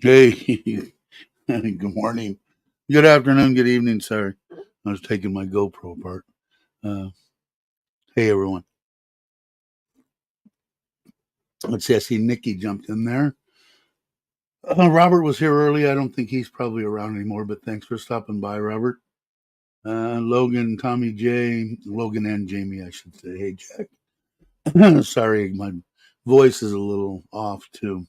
Hey, good morning, good afternoon, good evening. Sorry, I was taking my GoPro apart. Hey, everyone. Let's see. I see Nikki jumped in there. Robert was here early. I don't think he's probably around anymore, but thanks for stopping by, Robert. Logan, Tommy J, Logan and Jamie, I should say. Hey, Jack. Sorry, my voice is a little off too.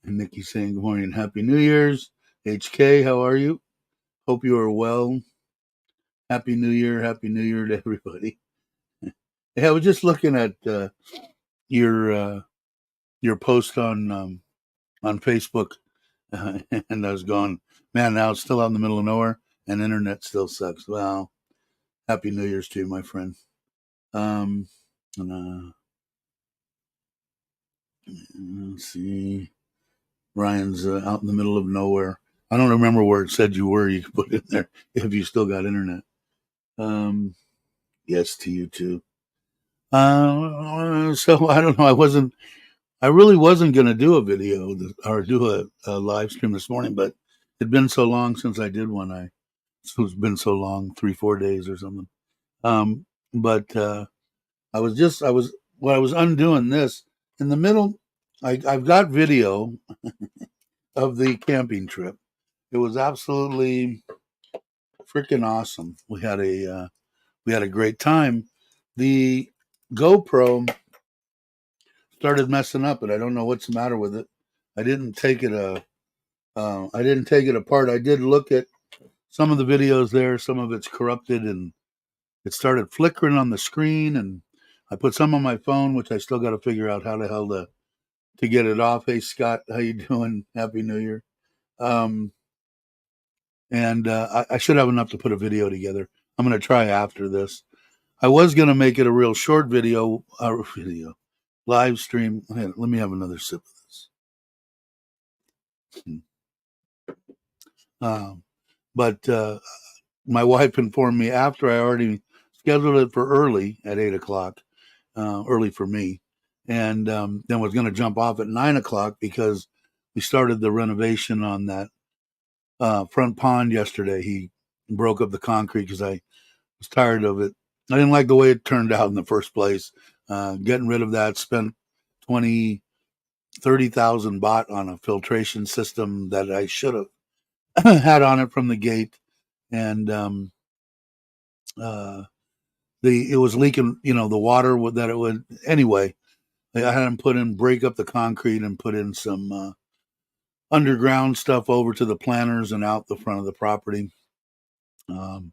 And Nikki saying good morning and happy New Year's. HK, how are you? Hope you are well. Happy New Year to everybody. Hey, I was just looking at your post on Facebook, and I was going, man, now it's still out in the middle of nowhere, and internet still sucks. Well, happy New Year's to you, my friend. Um, and, let's see, Ryan's out in the middle of nowhere. I don't remember where it said you were. You could put it in there if you still got internet. Yes, to you too. So I don't know. I really wasn't going to do a video or do a live stream this morning, but it'd been so long since I did one. It's been so long, 3-4 days or something. But I was undoing this in the middle. I've got video of the camping trip. It was absolutely freaking awesome. We had a great time. The GoPro started messing up, and I don't know what's the matter with it. I didn't take it apart. I did look at some of the videos there. Some of it's corrupted, and it started flickering on the screen. And I put some on my phone, which I still got to figure out how the hell to get it off. Hey Scott, how you doing? Happy New Year. And I should have enough to put a video together. I'm going to try after this. I was going to make it a real short video live stream. Let me have another sip of this. But my wife informed me after I already scheduled it for early at 8:00, early for me, and then was going to jump off at 9:00 because we started the renovation on that front pond yesterday. He broke up the concrete because I was tired of it. I didn't like the way it turned out in the first place. Getting rid of that, spent 30,000 baht on a filtration system that I should have had on it from the gate, and it was leaking. The water that it would anyway. I had them break up the concrete and put in some underground stuff over to the planters and out the front of the property. And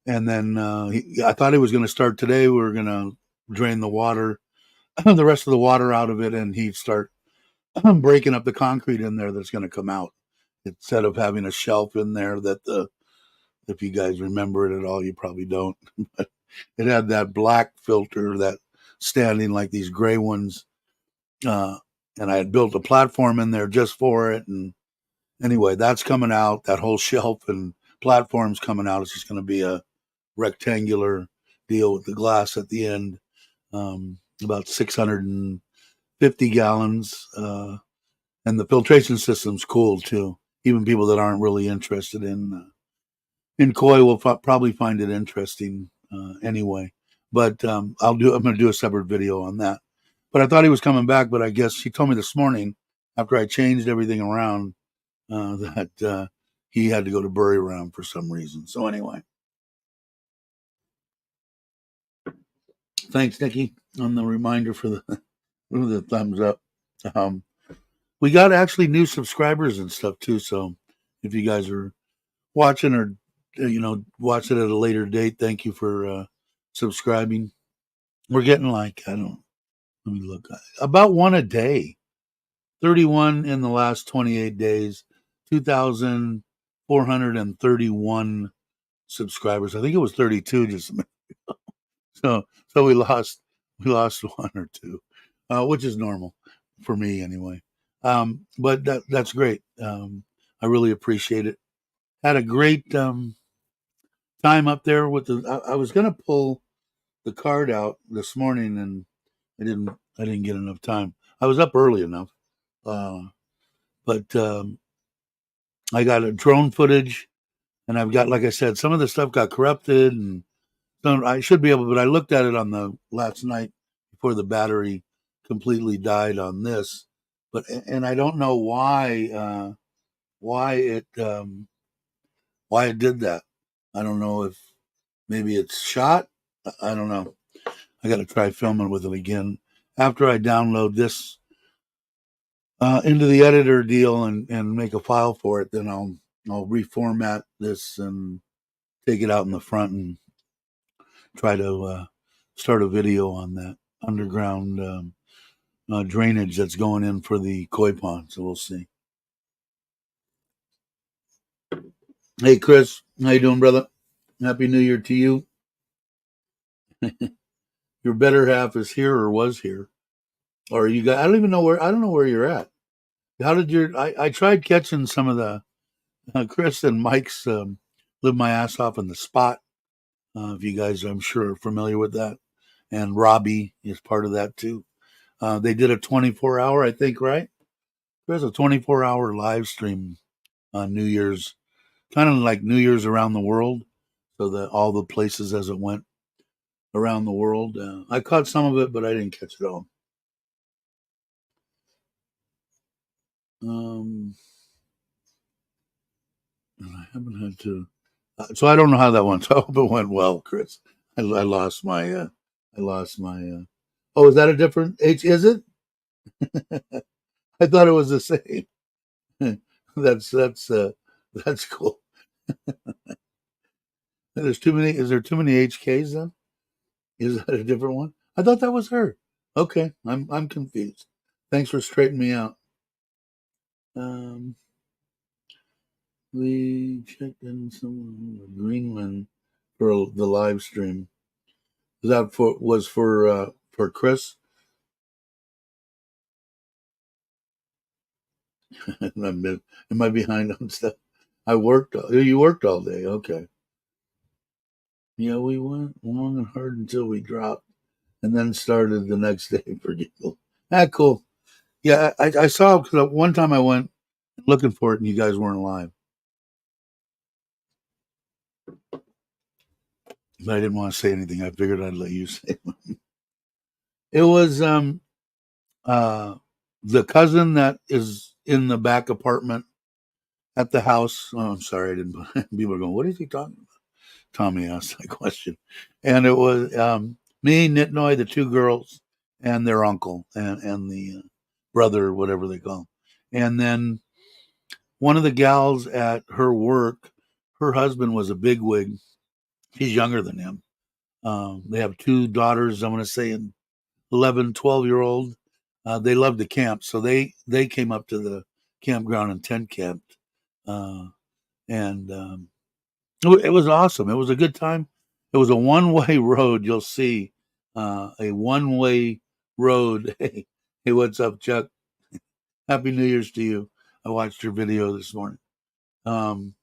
then I thought he was going to start today. We were going to drain the water, the rest of the water out of it, and he'd start breaking up the concrete in there that's going to come out. Instead of having a shelf in there that if you guys remember it at all, you probably don't. But it had that black filter that standing like these gray ones. And I had built a platform in there just for it. And anyway, that's coming out. That whole shelf and platform's coming out. It's just going to be a rectangular deal with the glass at the end. About 650 gallons. And the filtration system's cool too. Even people that aren't really interested in and Coy will probably find it interesting anyway. But I'm going to do a separate video on that. But I thought he was coming back, but I guess she told me this morning after I changed everything around that he had to go to Bury Round for some reason. So anyway, thanks, Nikki, on the reminder for the thumbs up. Um, we got actually new subscribers and stuff too. So if you guys are watching or watch it at a later date, thank you for subscribing. We're getting like, I don't, let me look, about one a day. 31 in the last 28 days, 2,431 subscribers. I think it was 32 just a minute. So we lost one or two, which is normal for me anyway. But that's great. I really appreciate it. Had a great time up there with I was gonna pull the card out this morning and I didn't get enough time. I was up early enough, but I got a drone footage, and I've got, like I said, some of the stuff got corrupted, and I should be able. But I looked at it on the last night before the battery completely died on this, and I don't know why it did that. I don't know if maybe it's shot. I don't know. I got to try filming with it again after I download this into the editor deal and make a file for it. Then I'll reformat this and take it out in the front and try to start a video on that underground drainage that's going in for the koi pond. So we'll see. Hey, Chris, how you doing, brother? Happy New Year to you. Your better half is here or was here, or you got. I don't even know where. I don't know where you're at. How did your? I tried catching some of the Chris and Mike's "Live My Ass Off" in the spot. If you guys, I'm sure, are familiar with that, and Robbie is part of that too. They did a 24-hour, I think, right? There's a 24-hour live stream on New Year's, kind of like New Year's around the world, so that all the places as it went around the world. I caught some of it, but I didn't catch it all. Um, I haven't had to, so I don't know how that went. So I hope it went well, Chris. I lost my, oh, is that a different H? Is it? I thought it was the same. That's cool. There's too many. Is there too many HKs then? Is that a different one? I thought that was her. Okay, I'm confused. Thanks for straightening me out. Um, we checked in some Greenland for the live stream. Is that for Chris? Am I behind on stuff? I worked. You worked all day. Okay. Yeah, we went long and hard until we dropped, and then started the next day for giggle. Ah, cool. Yeah, I saw because one time I went looking for it and you guys weren't live, but I didn't want to say anything. I figured I'd let you say it. It was uh the cousin that is in the back apartment at the house. Oh, I'm sorry, I didn't. People are going, "What is he talking about?" Tommy asked that question, and it was me, Nitnoy, the two girls, and their uncle, and the brother, whatever they call him. And then one of the gals at her work, her husband was a bigwig. He's younger than him. They have two daughters. I'm going to say an 11, 12-year-old. They love to camp, so they came up to the campground and tent camped, and it was awesome. It was a good time. It was a one-way road. You'll see a one-way road. Hey, what's up, Chuck? Happy New Year's to you. I watched your video this morning. Um,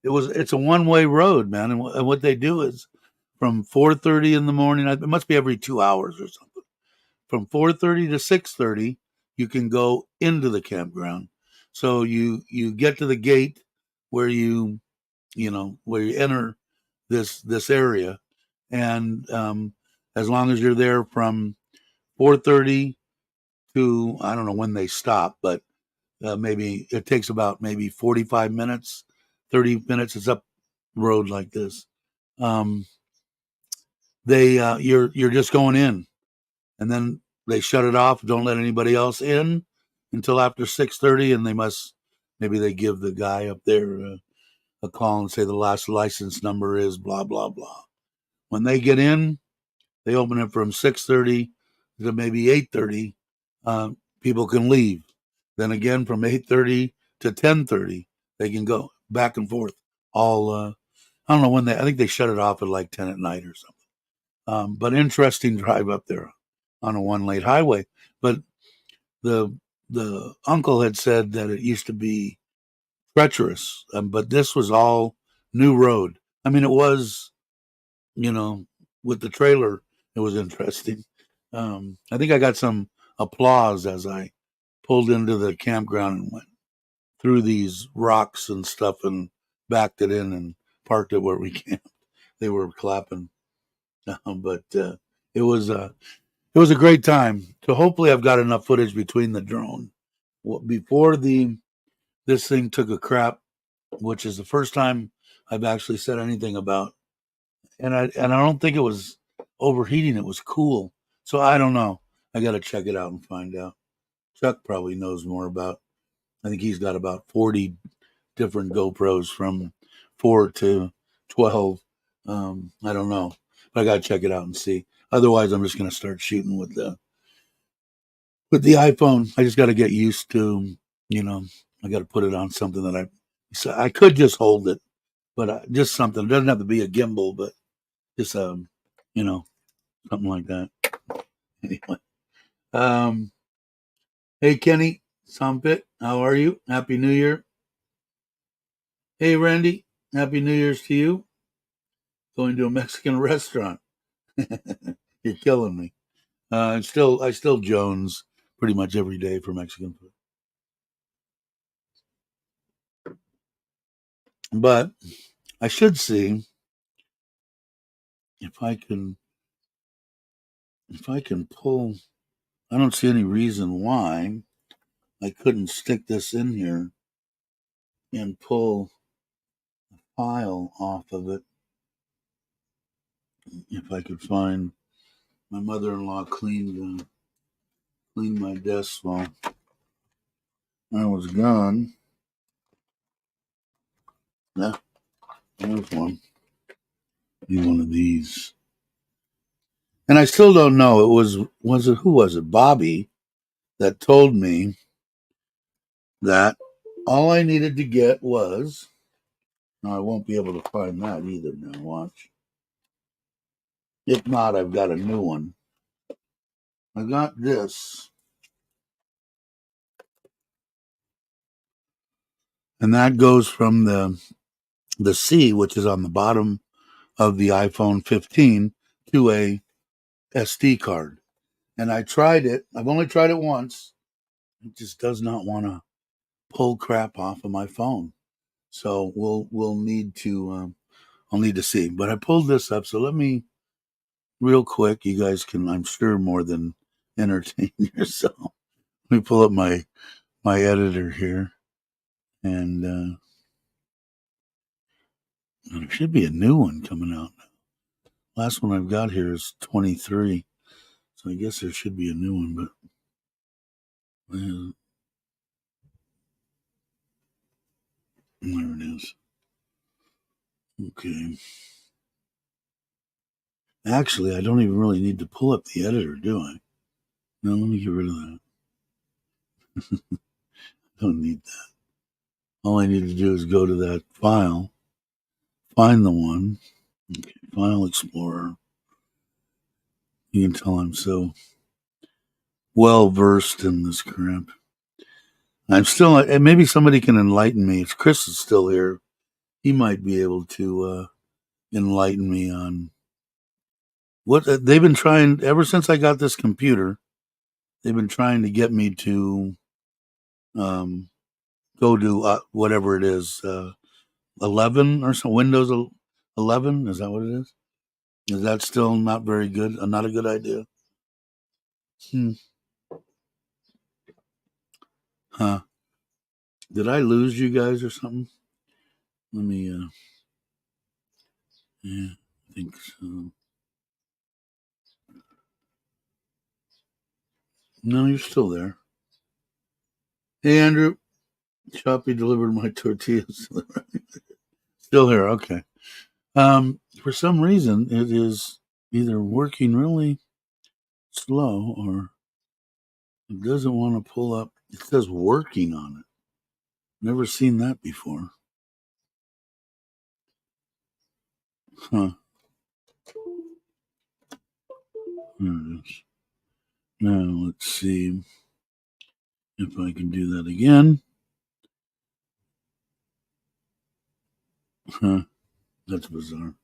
it's a one-way road, man, and what they do is from 4:30 in the morning. It must be every 2 hours or something. From 4:30 to 6:30, you can go into the campground. So you get to the gate where you where you enter this area, and as long as you're there from 4:30 to, I don't know when they stop, but maybe it takes about maybe 45 minutes, 30 minutes. It's up road like this. Um, they you're just going in, and then they shut it off. Don't let anybody else in until after 6:30, and maybe they give the guy up there a call and say the last license number is blah blah blah. When they get in, they open it from 6:30 to maybe 8:30. People can leave. Then again, from 8:30 to 10:30, they can go back and forth. All I don't know when I think they shut it off at like 10 at night or something. But interesting drive up there on a one lane highway. But the uncle had said that it used to be treacherous, but this was all new road. I mean, it was, you know, with the trailer, it was interesting. I think I got some applause as I pulled into the campground and went through these rocks and stuff and backed it in and parked it where we camped. They were clapping, but it was a great time. So hopefully, I've got enough footage between the drone before this thing took a crap, which is the first time I've actually said anything about. And I don't think it was overheating. It was cool. So I don't know. I got to check it out and find out. Chuck probably knows more about. I think he's got about 40 different GoPros from 4 to 12. I don't know, but I got to check it out and see. Otherwise, I'm just going to start shooting with the iPhone. I just got to get used to, you know, I got to put it on something that so I could just hold it, but just something. It doesn't have to be a gimbal, but just you know, something like that. Anyway, um, hey Kenny Sompit, how are you? Happy New Year. Hey Randy, Happy New Year's to you. Going to a Mexican restaurant. You're killing me. I still Jones pretty much every day for Mexican food. But I should see if I can pull. I don't see any reason why I couldn't stick this in here and pull a file off of it. If I could find my mother-in-law cleaned my desk while I was gone. Yeah, there's one. Need one of these. And I still don't know. Was it who was it? Bobby that told me that all I needed to get was. Now I won't be able to find that either. Now watch. If not, I've got a new one. I got this, and that goes from the C, which is on the bottom of the iPhone 15, to a SD card. And I tried it. I've only tried it once. It just does not want to pull crap off of my phone. So we'll need to I'll need to see. But I pulled this up, so let me real quick. You guys can, I'm sure, more than entertain yourself. Let me pull up my editor here, and there should be a new one coming out. Last one I've got here is 23, so I guess there should be a new one. But there it is. Okay. Actually, I don't even really need to pull up the editor, do I? No, let me get rid of that. Don't need that. All I need to do is go to that file, find the one. Okay, File Explorer. You can tell I'm so well versed in this crap. I'm still, and maybe somebody can enlighten me. If Chris is still here, he might be able to enlighten me on what they've been trying ever since I got this computer. They've been trying to get me to go to whatever it is, 11 or so. Windows 11, is that what it is? Is that still not very good? Not a good idea? Hmm. Huh. Did I lose you guys or something? Let me, yeah, I think so. No, you're still there. Hey, Andrew. Shopee delivered my tortillas. Still here. Okay. For some reason, it is either working really slow or it doesn't want to pull up. It says working on it. Never seen that before. Huh. There it is. Now let's see if I can do that again. Huh. That's bizarre.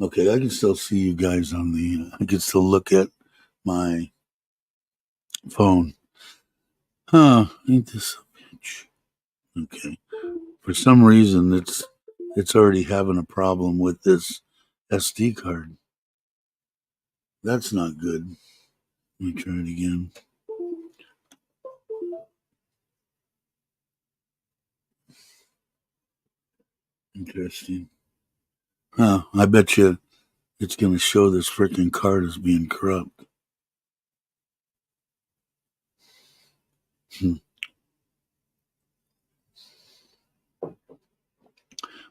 Okay, I can still see you guys on the. I can still look at my phone. Huh? Ain't this a bitch? Okay. For some reason, it's already having a problem with this SD card. That's not good. Let me try it again. Interesting. Huh? I bet you it's going to show this freaking card as being corrupt. Hmm.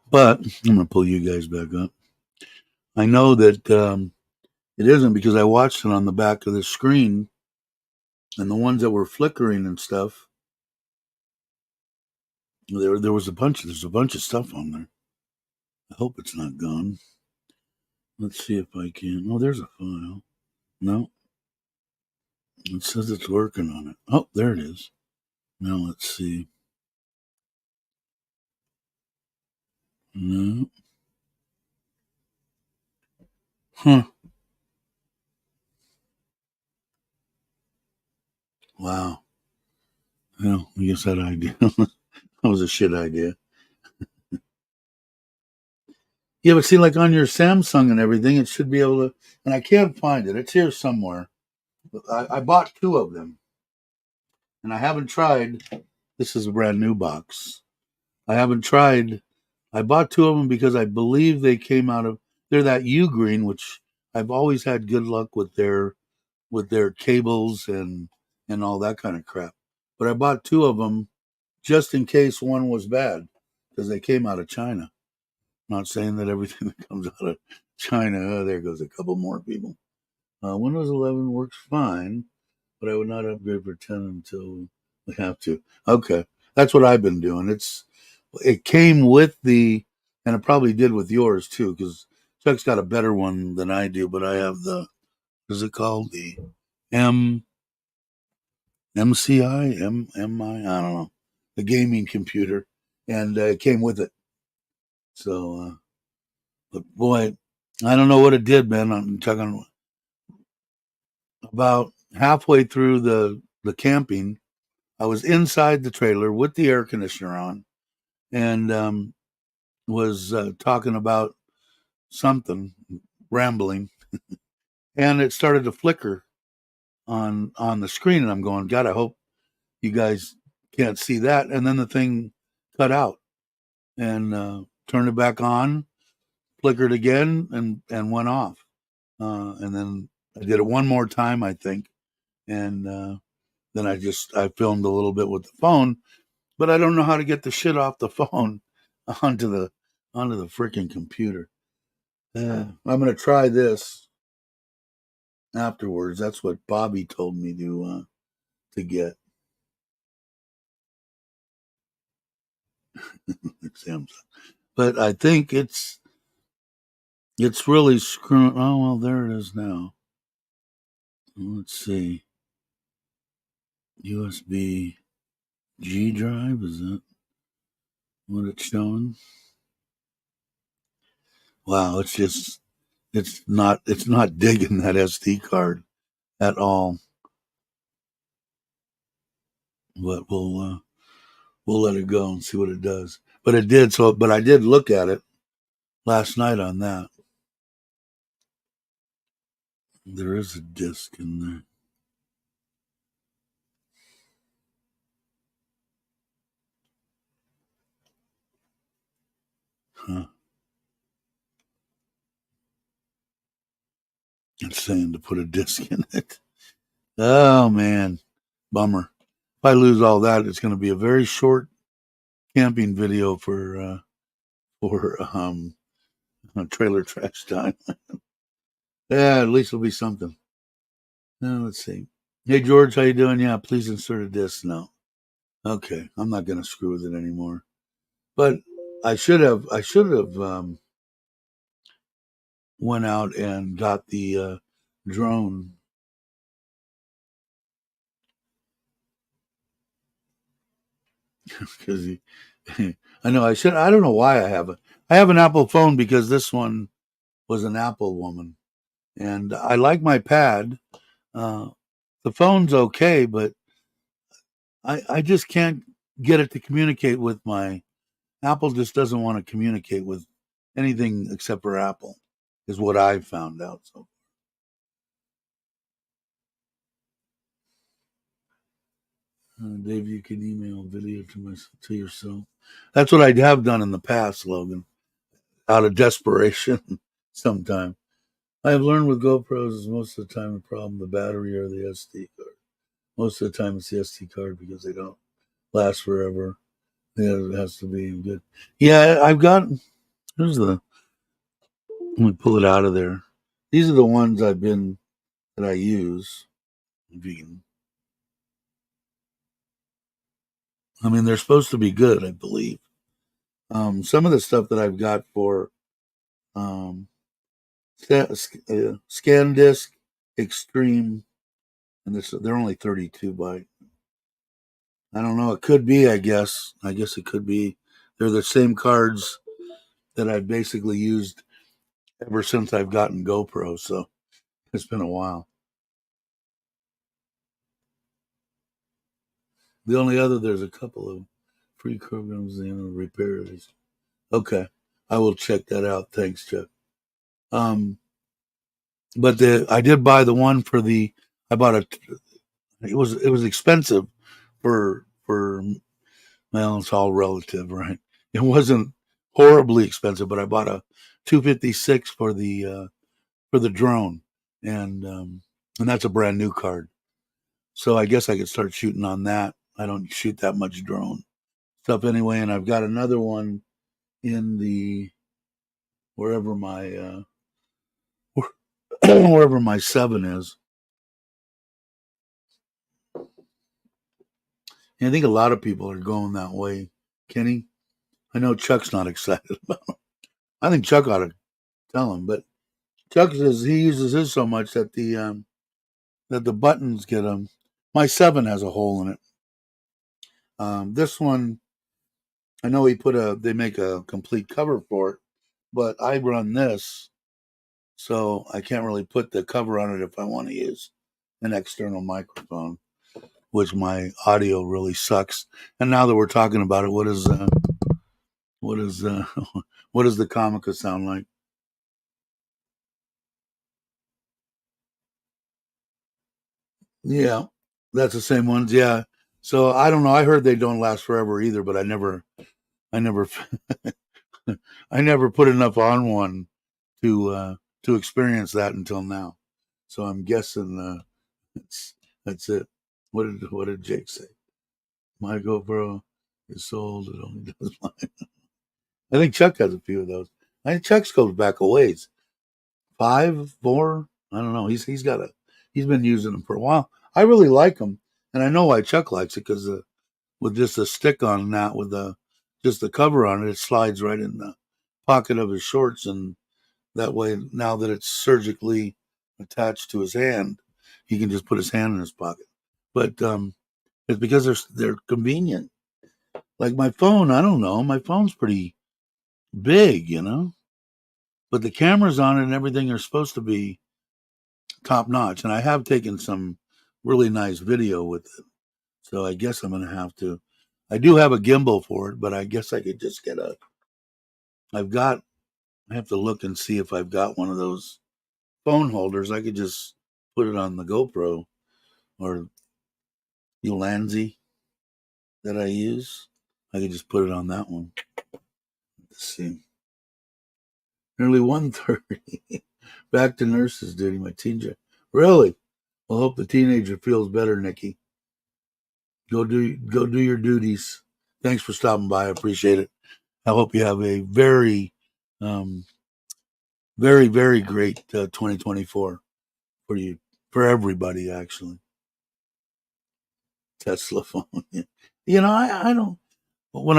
But I'm going to pull you guys back up. I know that it isn't because I watched it on the back of the screen, and the ones that were flickering and stuff. There was a bunch. There's a bunch of stuff on there. I hope it's not gone. Let's see if I can. Oh, there's a file. No, it says it's working on it. Oh, there it is. Now let's see. No. Huh. Wow. Well, I guess that idea that was a shit idea. Yeah, but see, like on your Samsung and everything, it should be able to. And I can't find it. It's here somewhere. I bought two of them, and I haven't tried. This is a brand new box. I haven't tried. I bought two of them because I believe they came out of. They're that U green, which I've always had good luck with their cables and all that kind of crap. But I bought two of them just in case one was bad because they came out of China. Not saying that everything that comes out of China, oh, there goes a couple more people. Windows 11 works fine, but I would not upgrade for 10 until we have to. Okay, that's what I've been doing. It came with the, and it probably did with yours too, because Chuck's got a better one than I do. But I have the, what is it called? The M MCI I don't know, the gaming computer, and it came with it. So, but boy, I don't know what it did, man. I'm talking about halfway through the camping. I was inside the trailer with the air conditioner on, and was talking about something, rambling, and it started to flicker on the screen, and I'm going, God, I hope you guys can't see that. And then the thing cut out, and turned it back on, flickered again, and went off. And then I did it one more time, I think, and then I filmed a little bit with the phone, but I don't know how to get the shit off the phone onto the freaking computer. I'm gonna try this afterwards. That's what Bobby told me to get. Samsung, but I think it's really screwing. Oh well, there it is now. Let's see. USB G drive, is that what it's showing? Wow, it's not digging that SD card at all. But we'll let it go and see what it does. but it did. So, but I did look at it last night on that. There is a disc in there. Huh. It's saying to put a disc in it. Oh man, bummer. If I lose all that, it's going to be a very short camping video for trailer trash time. Yeah, at least it'll be something. Let's see. Hey George, how you doing? Yeah, please insert a disc. No. Okay, I'm not going to screw with it anymore. But I should have went out and got the drone. Because I know I should. I don't know why I have it. I have an Apple phone because this one was an Apple woman, and I like my pad. Uh, the phone's okay, but I just can't get it to communicate with my Apple. Just doesn't want to communicate with anything except for Apple, is what I've found out. So, Dave, you can email video to yourself. That's what I have done in the past, Logan, out of desperation. Sometime I have learned with GoPros is most of the time the problem the battery or the SD card. Most of the time it's the SD card because they don't last forever. Yeah, it has to be good. Yeah, I've got. Here's the. Let me pull it out of there. These are the ones that I use. Vegan. I mean, they're supposed to be good, I believe. Some of the stuff that I've got for um, Scan Disc Extreme, and they're only 32 byte. I don't know. It could be. I guess. I guess it could be. They're the same cards that I've basically used ever since I've gotten GoPro. So it's been a while. The only other there's a couple of free programs and repair these. Okay, I will check that out. Thanks, Chuck. Um, but I did buy the one for the. I bought a. It was expensive for well, it's all relative, right? It wasn't horribly expensive, but I bought a 256 for the drone, and that's a brand new card. So I guess I could start shooting on that. I don't shoot that much drone stuff anyway, and I've got another one in the wherever my wherever my 7 is. And I think a lot of people are going that way. Kenny, I know Chuck's not excited about it. I think Chuck ought to tell him, but Chuck says he uses his so much that the buttons get them. My 7 has a hole in it. This one, I know they make a complete cover for it, but I run this, so I can't really put the cover on it if I want to use an external microphone, which my audio really sucks. And now that we're talking about it, what is what does the Comica sound like? Yeah, that's the same ones. Yeah. So I don't know. I heard they don't last forever either, but I never, I never put enough on one to experience that until now. So I'm guessing that's it. What did Jake say? My GoPro is sold. It only does mine. I think Chuck has a few of those. I think Chuck's goes back a ways. 5, 4. I don't know. He's been using them for a while. I really like them, and I know why Chuck likes it because with just a stick on that, with the just the cover on it, it slides right in the pocket of his shorts, and that way, now that it's surgically attached to his hand, he can just put his hand in his pocket. But it's because they're convenient. Like my phone, I don't know. My phone's pretty big, but the cameras on it and everything are supposed to be top notch. And I have taken some really nice video with it. So I guess I'm going to have to. I do have a gimbal for it, but I guess I could just get I have to look and see if I've got one of those phone holders. I could just put it on the GoPro or Ulanzi that I use. I could just put it on that one. Let's see. Nearly 1:30. Back to nurses duty, my teenager. Really? Well, hope the teenager feels better, Nikki. Go do your duties. Thanks for stopping by. I appreciate it. I hope you have a um, very great 2024 for you, for everybody. Actually, Tesla phone. I don't. When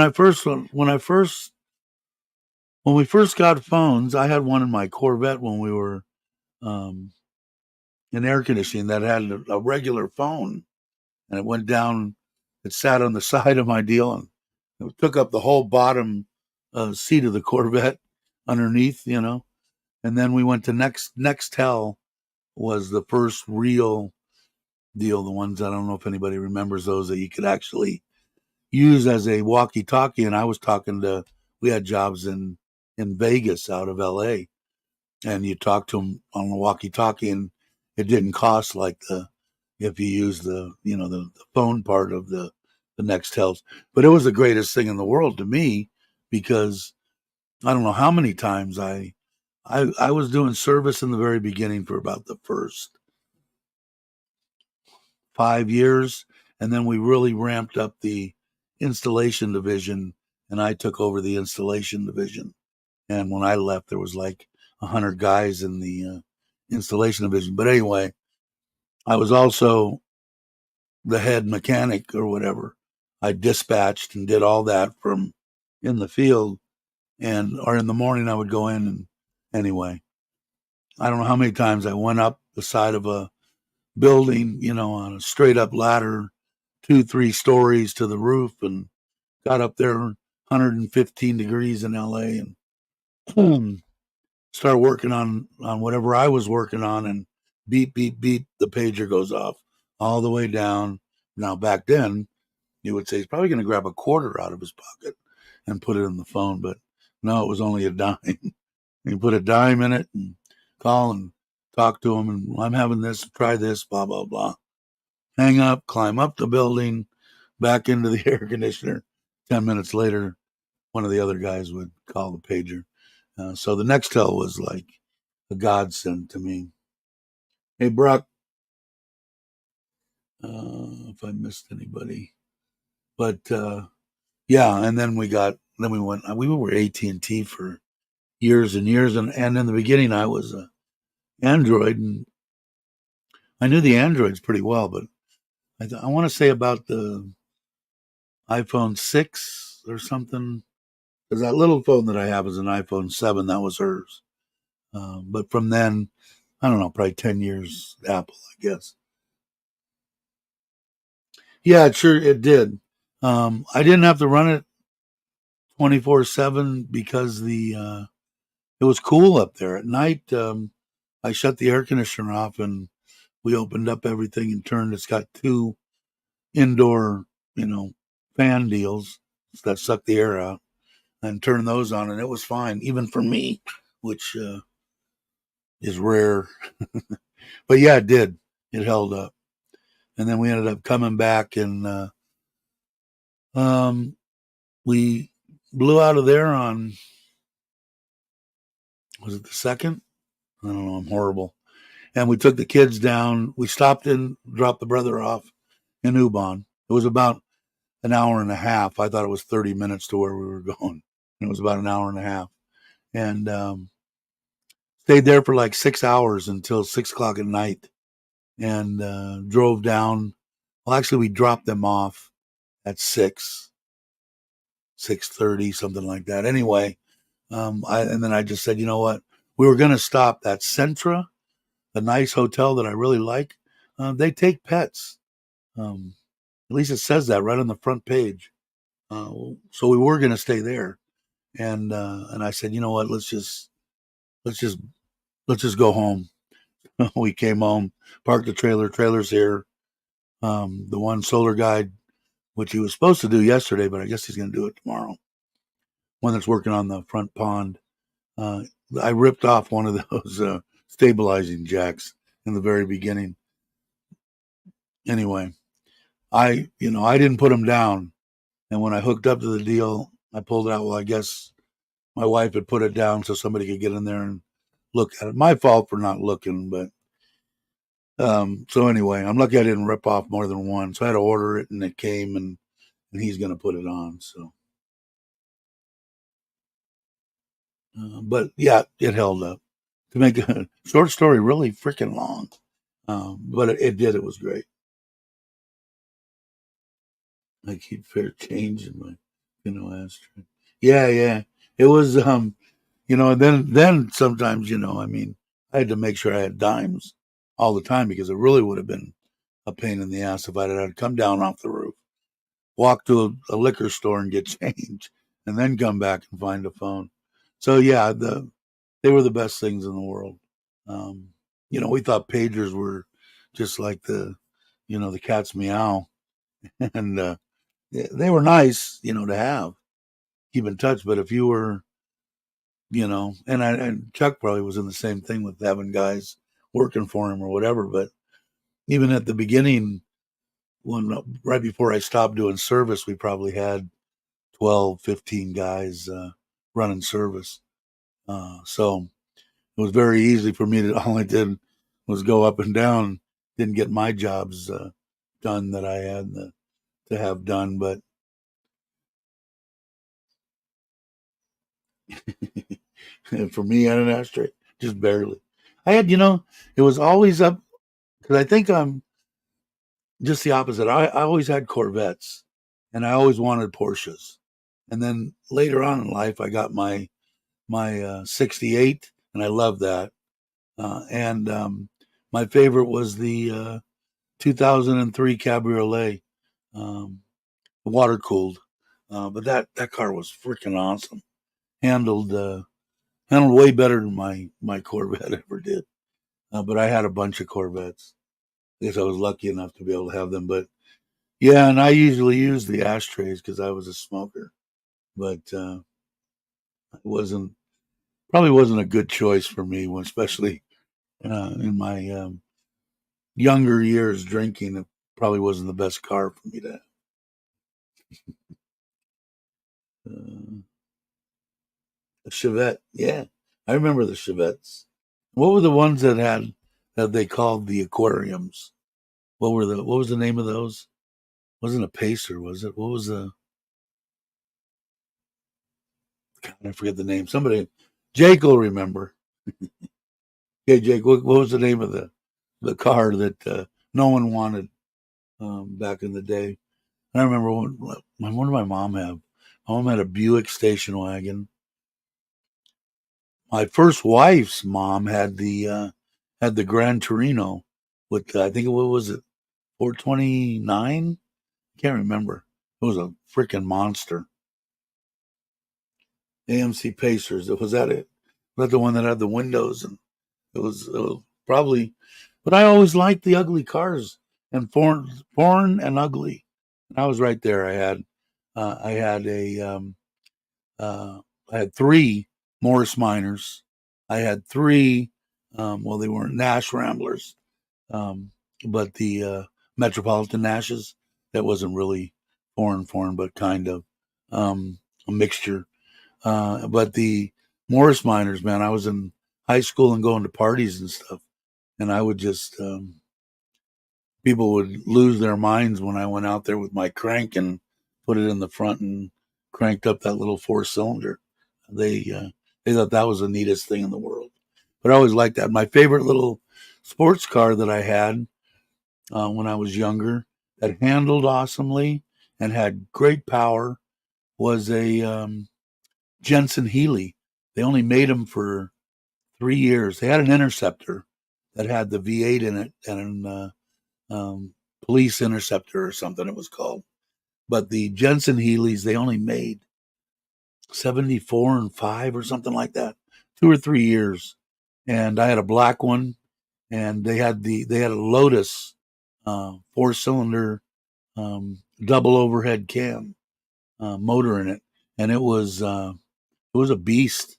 we first got phones, I had one in my Corvette when we were um, in air conditioning that had a regular phone, and it went down. It sat on the side of my deal, and it took up the whole bottom seat of the Corvette underneath. And then we went to Nextel was the first real deal. The ones I don't know if anybody remembers those that you could actually use as a walkie-talkie. And I was talking to. We had jobs in Vegas out of L.A. and you talk to them on the walkie-talkie, and it didn't cost like the if you use the phone part of the Nextels. But it was the greatest thing in the world to me because I don't know how many times I was doing service in the very beginning for about the first 5 years, and then we really ramped up the installation division, and I took over the installation division. And when I left, there was like 100 guys in the installation division. But anyway, I was also the head mechanic or whatever. I dispatched and did all that from in the field, and or in the morning I would go in and anyway. I don't know how many times I went up the side of a building, on a straight up ladder, 2, 3 stories to the roof, and got up there 115 degrees in LA and start working on whatever I was working on, and beep beep beep, the pager goes off all the way down. Now back then, you would say he's probably going to grab a quarter out of his pocket and put it in the phone, but no, it was only a dime. You put a dime in it and call and talk to him, and I'm having this, try this, blah blah blah. Hang up, climb up the building, back into the air conditioner. 10 minutes later, one of the other guys would call the pager. So the Nextel was like a godsend to me. Hey, Brock, if I missed anybody, but yeah, and then we were AT&T for years and years, and in the beginning I was Android, and I knew the Androids pretty well, but I want to say about the iPhone 6 or something, because that little phone that I have is an iPhone 7. That was hers. But from then, I don't know, probably 10 years Apple, I guess. Yeah, it did. I didn't have to run it 24/7 because it was cool up there at night. I shut the air conditioner off and we opened up everything and turned. It's got 2 indoor, fan deals that suck the air out, and turned those on, and it was fine, even for me, which is rare. But yeah, it did. It held up, and then we ended up coming back, and um, we blew out of there on, was it the second? I don't know. I'm horrible. And we took the kids down. We stopped in, dropped the brother off in Ubon. It was about an hour and a half. I thought it was 30 minutes to where we were going. And it was about an hour and a half. And stayed there for like 6 hours until 6 o'clock at night, and drove down. Well, actually, we dropped them off at 6:30, something like that. Anyway, and then I just said, you know what? We were going to stop at Centra, a nice hotel that I really like. They take pets. At least it says that right on the front page. So we were going to stay there, and I said, you know what? Let's just let's just go home. We came home, parked the trailer. Trailer's here. The one solar guide which he was supposed to do yesterday, but I guess he's going to do it tomorrow. One that's working on the front pond. Uh, I ripped off one of those stabilizing jacks in the very beginning. Anyway, I didn't put them down, and when I hooked up to the deal, I pulled it out. Well, I guess my wife had put it down so somebody could get in there and look at it. My fault for not looking, but so anyway, I'm lucky I didn't rip off more than one. So I had to order it, and it came, and he's going to put it on. So, but yeah, it held up. To make a short story really freaking long, but it did. It was great. I keep fair change in my ashtray. Yeah, yeah. It was and then sometimes, I mean, I had to make sure I had dimes all the time because it really would have been a pain in the ass if I'd had to come down off the roof, walk to a liquor store and get change, and then come back and find a phone. So yeah, they were the best things in the world. Um, we thought pagers were just like the cat's meow, and they were nice, to have, keep in touch. But if you were, and Chuck probably was in the same thing with having guys working for him or whatever. But even at the beginning, when right before I stopped doing service, we probably had 12, 15 guys running service. So it was very easy for me to, all I did was go up and down, didn't get my jobs done that I had to have done. But for me, at an ashtray, just barely. I had, it was always up because I think I'm just the opposite. I always had Corvettes, and I always wanted Porsches. And then later on in life, I got my 68, and I love that. And my favorite was the 2003 Cabriolet, um, water cooled. But that car was freaking awesome. Handled handled way better than my Corvette ever did. But I had a bunch of Corvettes. I guess I was lucky enough to be able to have them. But yeah, and I usually use the ashtrays because I was a smoker. But it wasn't a good choice for me, especially in my younger years drinking. It probably wasn't the best car for me to have. A Chevette, yeah, I remember the Chevettes. What were the ones that they called the aquariums? What was the name of those? Wasn't a Pacer, was it? What was the? God, I forget the name. Somebody, Jake will remember. Okay, Jake, what was the name of the car that no one wanted back in the day? And I remember what did my mom have? My mom had a Buick station wagon. My first wife's mom had the Gran Torino with I think what was it 429? I can't remember. It was a freaking monster. AMC Pacers. Was that it? Was that the one that had the windows and it was probably. But I always liked the ugly cars and foreign and ugly. And I was right there. I had a uh, I had three Morris Minors. I had three. Well, they weren't Nash Ramblers, um, but the Metropolitan Nashes. That wasn't really foreign, but kind of a mixture. But the Morris Minors, man, I was in high school and going to parties and stuff, and I would just people would lose their minds when I went out there with my crank and put it in the front and cranked up that little 4 cylinder. They thought that was the neatest thing in the world. But I always liked that. My favorite little sports car that I had when I was younger that handled awesomely and had great power was a Jensen Healy. They only made them for 3 years. They had an Interceptor that had the V8 in it and Police Interceptor or something it was called. But the Jensen Healys, they only made 74 and 5 or something like that, 2 or 3 years. And I had a black one, and they had a Lotus 4 cylinder double overhead cam motor in it, and it was a beast.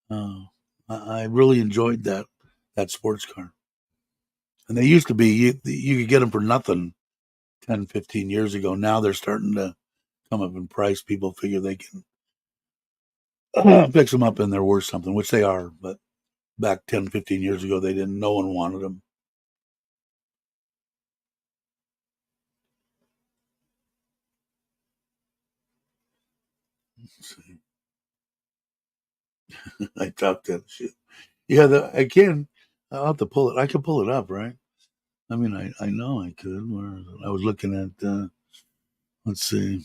Uh, I really enjoyed that sports car. And they used to be you could get them for nothing 10, 15 years ago. Now they're starting to come up in price. People figure they can fix them up and they're worth something, which they are. But back 10, 15 years ago, they didn't. No one wanted them. I talked that shit. Yeah, again, I'll have to pull it. I could pull it up, right? I mean, I know I could. Where is it? I was looking at. Let's see.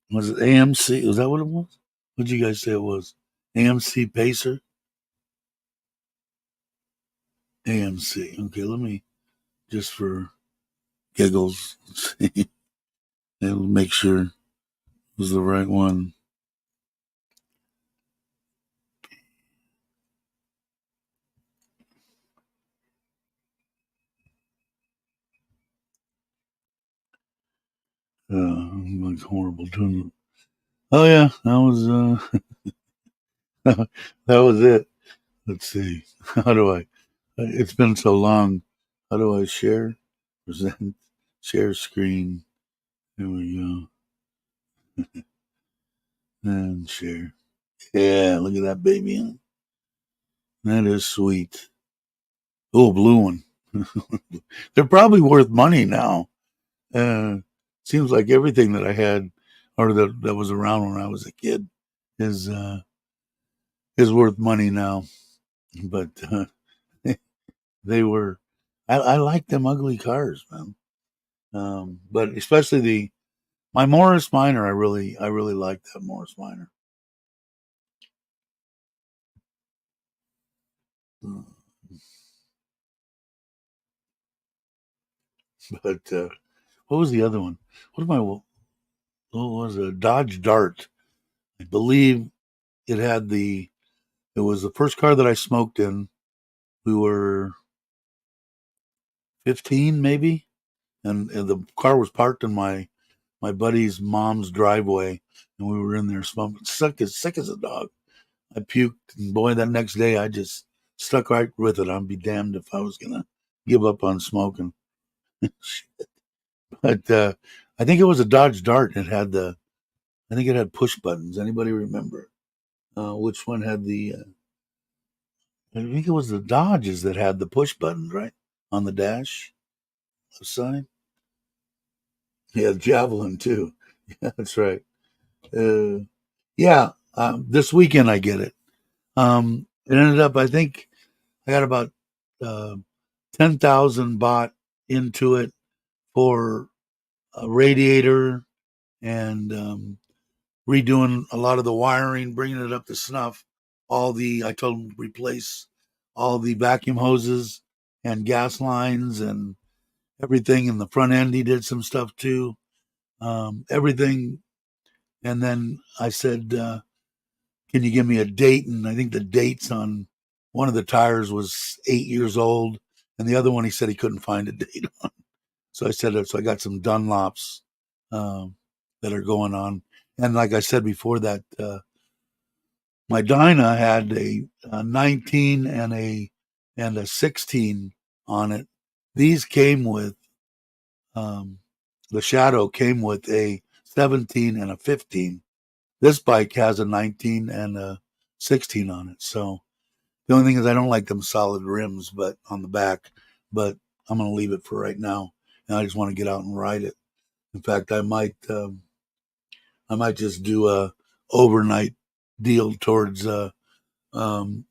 Was it AMC? Was that what it was? What did you guys say it was? AMC Pacer? AMC. Okay, let me just for giggles see. And make sure it was the right one. I'm like horrible doing it. Oh yeah, that was that was it. Let's see. How do I? It's been so long. How do I share? Present. Share screen. There we go. And share. Yeah, look at that baby. That is sweet. Oh, blue one. They're probably worth money now. Uh, seems like everything that I had or that was around when I was a kid is is worth money now. But they were. I like them ugly cars, man. But especially the my Morris Minor. I really like that Morris Minor. Uh, But what was the other one? What am I? What was a Dodge Dart? I believe it had the. It was the first car that I smoked in. We were 15, maybe, and the car was parked in my buddy's mom's driveway, and we were in there smoking, sick as a dog. I puked, and boy, that next day I just stuck right with it. I'd be damned if I was gonna give up on smoking. But I think it was a Dodge Dart. It had the, I think it had push buttons. Anybody remember which one had the? I think it was the Dodges that had the push buttons, right, on the dash left side. Yeah, Javelin too. Yeah, that's right. Uh, yeah, this weekend I get it. It ended up, I think I got about uh, 10,000 bought into it for a radiator and redoing a lot of the wiring, bringing it up to snuff. I told them to replace all the vacuum hoses and gas lines and everything in the front end. He did some stuff too. Everything. And then I said, can you give me a date? And I think the dates on one of the tires was 8 years old, and the other one he said he couldn't find a date on. So I said, so I got some Dunlops um, that are going on, and like I said before that, my Dyna had a 19 and a 16 on it. These came with um, the Shadow came with a 17 and a 15. This bike has a 19 and a 16 on it. So the only thing is I don't like them solid rims, but on the back. But I'm going to leave it for right now, and I just want to get out and ride it. In fact, I might just do a overnight deal towards um,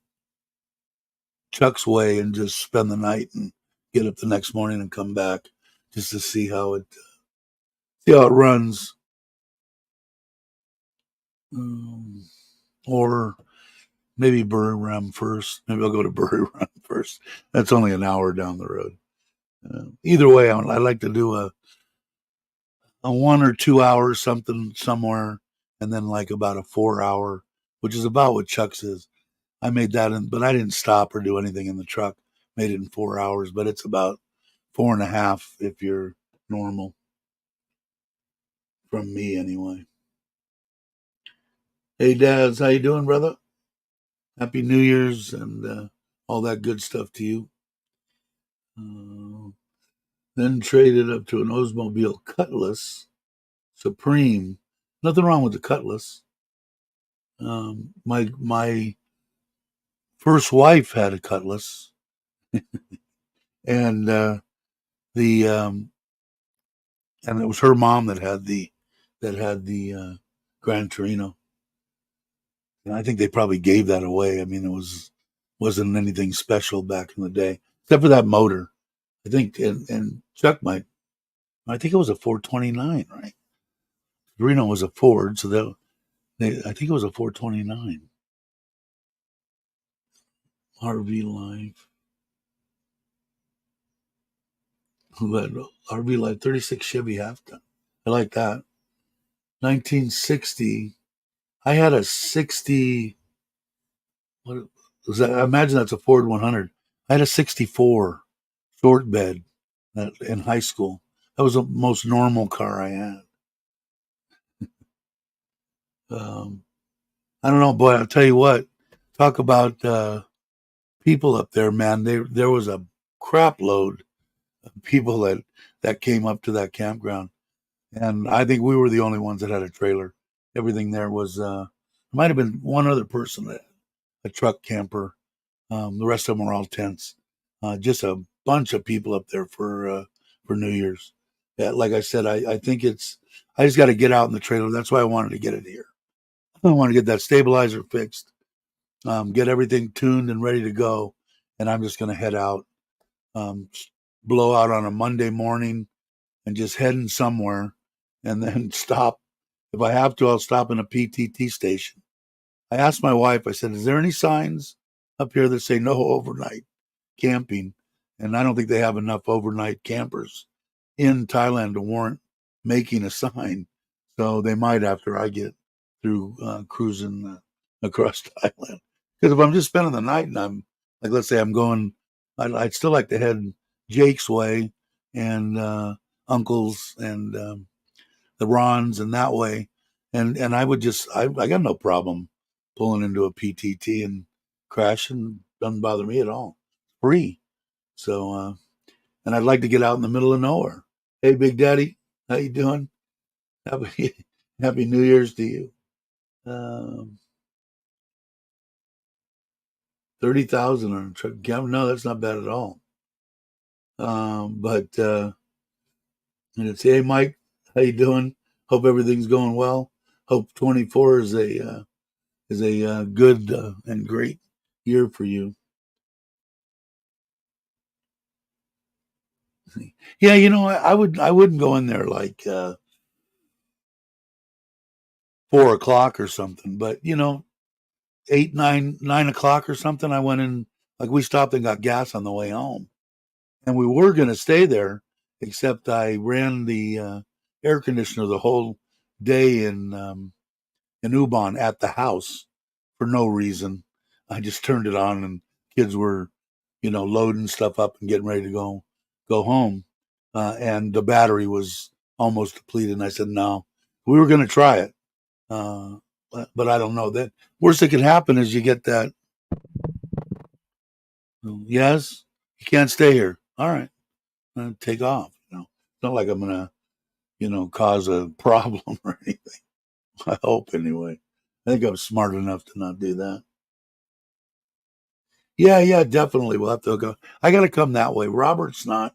Chuck's Way and just spend the night and get up the next morning and come back just to see how it runs. Um, or maybe Buriram first. Maybe I'll go to Buriram first. That's only an hour down the road. Either way, I like to do a 1 or 2 hours something somewhere, and then like about a 4 hour, which is about what Chuck's is. I made that in, but I didn't stop or do anything in the truck. Made it in 4 hours, but it's about four and a half if you're normal. from me anyway. Hey, Daz, how you doing, brother? Happy New Year's and all that good stuff to you. Uh, then traded up to an Oldsmobile Cutlass Supreme. Nothing wrong with the Cutlass. My first wife had a Cutlass, and the and it was her mom that had the Gran Torino. And I think they probably gave that away. I mean, wasn't anything special back in the day, except for that motor. I think, and Chuck might. I think it was a 429, right? Reno was a Ford, so I think it was a 429. RV Life, who had RV Life 36 Chevy half ton. I like that. 1960. I had a 60. What was that? I imagine that's a Ford 100. I had a 64 short bed in high school. That was the most normal car I had. Um, I don't know, boy. I'll tell you what. Talk about people up there, man. There was a crap load of people that came up to that campground, and I think we were the only ones that had a trailer. Everything there was. Might have been one other person, a truck camper. The rest of them were all tents. Just a bunch of people up there for New Year's. Yeah, like I said, I think it's. I just got to get out in the trailer. That's why I wanted to get it here. I want to get that stabilizer fixed, get everything tuned and ready to go, and I'm just going to head out, um, blow out on a Monday morning, and just heading somewhere, and then stop. If I have to, I'll stop in a PTT station. I asked my wife. I said, "Is there any signs up here that say no overnight camping?" And I don't think they have enough overnight campers in Thailand to warrant making a sign. So they might after I get through cruising across Thailand. Because if I'm just spending the night and I'm like, let's say I'm going, I'd still like to head Jake's way and Uncle's and the Rons and that way. And I would just, I got no problem pulling into a PTT and crashing. Doesn't bother me at all. Free. So, and I'd like to get out in the middle of nowhere. Hey, Big Daddy, how you doing? Happy, Happy New Year's to you. Um, 30,000 on a truck. No, that's not bad at all. But and it's hey, Mike, how you doing? Hope everything's going well. Hope 24 is a good and great year for you. Yeah, I wouldn't go in there like 4 o'clock or something, but 8, 9 o'clock or something. I went in, like, we stopped and got gas on the way home, and we were going to stay there, except I ran the air conditioner the whole day in Ubon at the house for no reason. I just turned it on, and kids were, loading stuff up and getting ready to go home, and the battery was almost depleted. And I said, no, we were going to try it, but I don't know. That worst that could happen is you get that. Yes, you can't stay here. All right, take off. It's not like I'm gonna, cause a problem or anything. I hope anyway. I think I'm smart enough to not do that. Yeah, yeah, definitely. We'll have to go. I got to come that way. Robert's not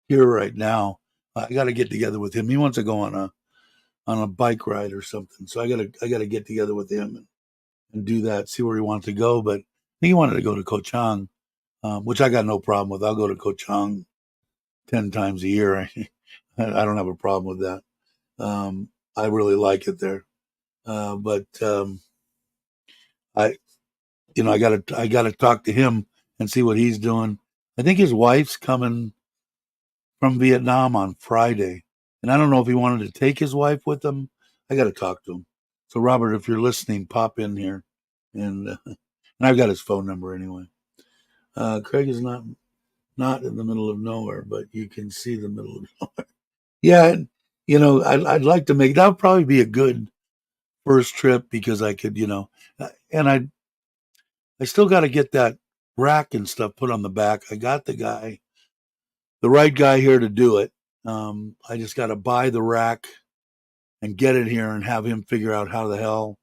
here right now. I got to get together with him. He wants to go on a bike ride or something. So I got to get together with him and do that. See where he wants to go. But I think he wanted to go to Koh Chang, which I got no problem with. I'll go to Koh Chang 10 times a year. I don't have a problem with that. I really like it there. But I, I gotta talk to him and see what he's doing. I think his wife's coming from Vietnam on Friday, and I don't know if he wanted to take his wife with him. I got to talk to him. So Robert, if you're listening, pop in here, and and I've got his phone number anyway. Craig is not in the middle of nowhere, but you can see the middle of nowhere. Yeah, I'd like to make that would probably be a good first trip because I could, and I still got to get that rack and stuff put on the back. I got the right guy here to do it. I just got to buy the rack and get it here and have him figure out how the hell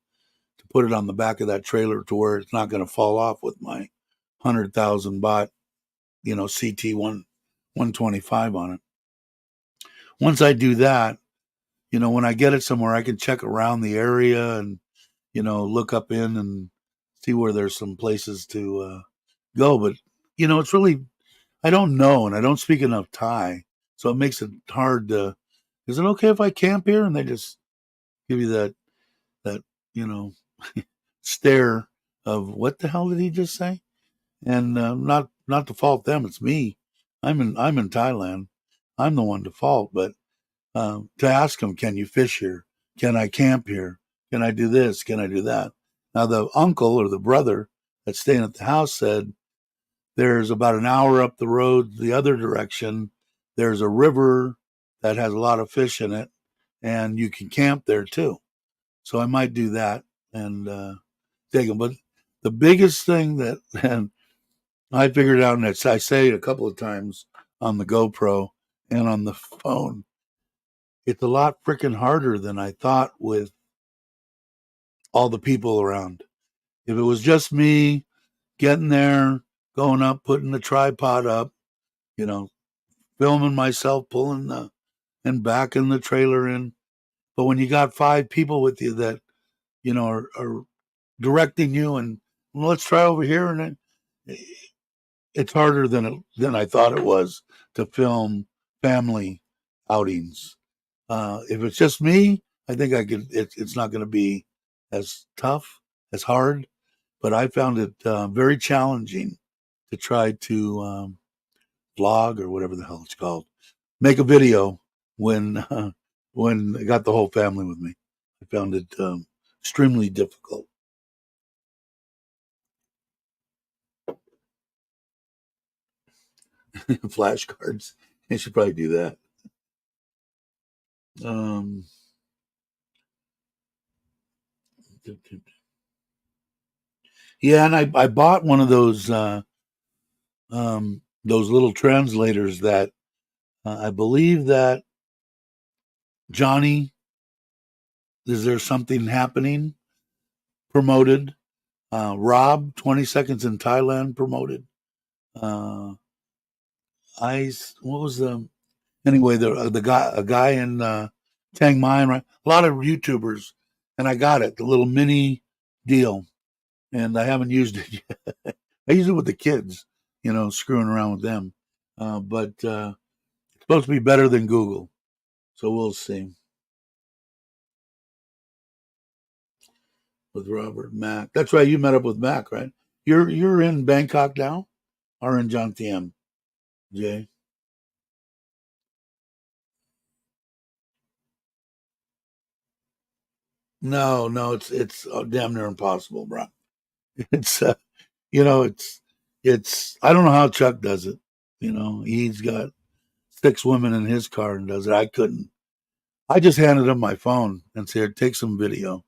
to put it on the back of that trailer to where it's not going to fall off with my 100,000 baht, CT 125 on it. Once I do that, when I get it somewhere, I can check around the area and, look up in and see where there's some places to go. But, it's really, I don't know and I don't speak enough Thai. So it makes it hard to, is it okay if I camp here? And they just give you that, you know, stare of what the hell did he just say? And not to fault them, it's me. I'm in Thailand. I'm the one to fault, but to ask them, can you fish here? Can I camp here? Can I do this? Can I do that? Now, the uncle or the brother that's staying at the house said there's about an hour up the road the other direction. There's a river that has a lot of fish in it, and you can camp there too. So I might do that and take them. But the biggest thing that and I figured out, and I say it a couple of times on the GoPro and on the phone, it's a lot freaking harder than I thought with all the people around. If it was just me getting there, going up, putting the tripod up, you know, filming myself, pulling the and backing the trailer in. But when you got 5 people with you that, are directing you and well, let's try over here, and it's harder than I thought it was to film family outings. If it's just me, I think I could. It's not going to be as tough, as hard, but I found it very challenging to try to vlog or whatever the hell it's called, make a video when when I got the whole family with me. I found it extremely difficult. Flashcards, I should probably do that. Um, yeah, and I bought one of those little translators that I believe that Johnny, is there something happening? Promoted. Rob, 20 Seconds in Thailand promoted. Uh, what was anyway, the guy, a guy in Chiang Mai, right? A lot of YouTubers, and I got it, the little mini deal, and I haven't used it yet. I use it with the kids, screwing around with them. But it's supposed to be better than Google, so we'll see. With Robert Mack, that's right. You met up with Mac, right? You're in Bangkok now, or in Jantiem, Jay? No, no, it's damn near impossible, bro. It's it's I don't know how Chuck does it. He's got 6 women in his car and does it. I couldn't. I just handed him my phone and said, "Take some video."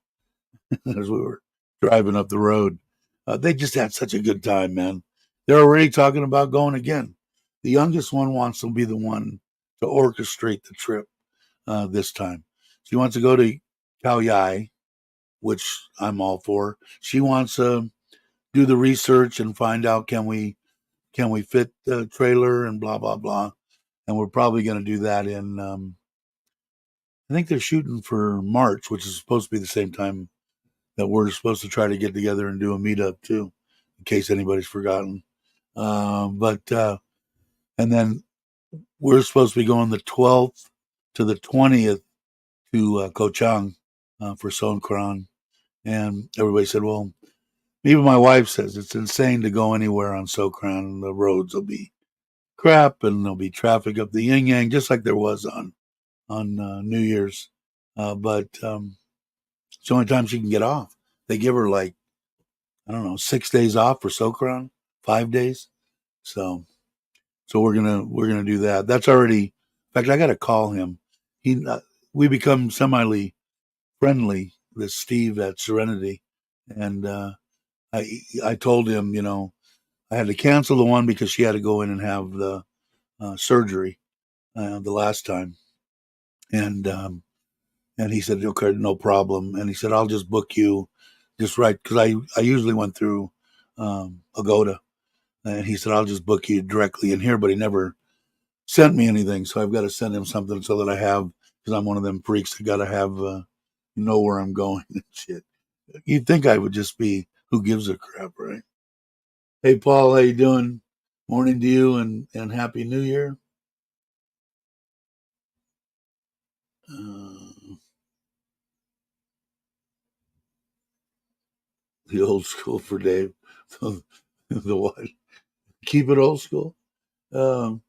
As we were driving up the road, they just had such a good time, man. They're already talking about going again. The youngest one wants to be the one to orchestrate the trip this time. She wants to go to Khao Yai, which I'm all for. She wants to do the research and find out can we fit the trailer and blah blah blah. And we're probably going to do that in. I think they're shooting for March, which is supposed to be the same time that we're supposed to try to get together and do a meetup too, in case anybody's forgotten. But and then we're supposed to be going the 12th to the 20th to Ko Chang for Songkran, and everybody said, well, even my wife says it's insane to go anywhere on Songkran. The roads will be crap, and there'll be traffic up the yin yang, just like there was on New Year's. But it's the only time she can get off. They give her like I don't know 6 days off for Sokran, 5 days. So we're gonna do that. That's already. In fact, I got to call him. He we become semi friendly. This Steve at Serenity, and I told him, I had to cancel the one because she had to go in and have the surgery the last time, and and he said, okay, no problem. And he said, I'll just book you just right because I usually went through Agoda, and he said, I'll just book you directly in here, but he never sent me anything, so I've got to send him something so that I have because I'm one of them freaks that got to have know where I'm going and shit. You'd think I would just be who gives a crap, right? Hey, Paul, how you doing? Morning to you, and happy New Year. Uh, the old school for Dave. The what? Keep it old school. Um,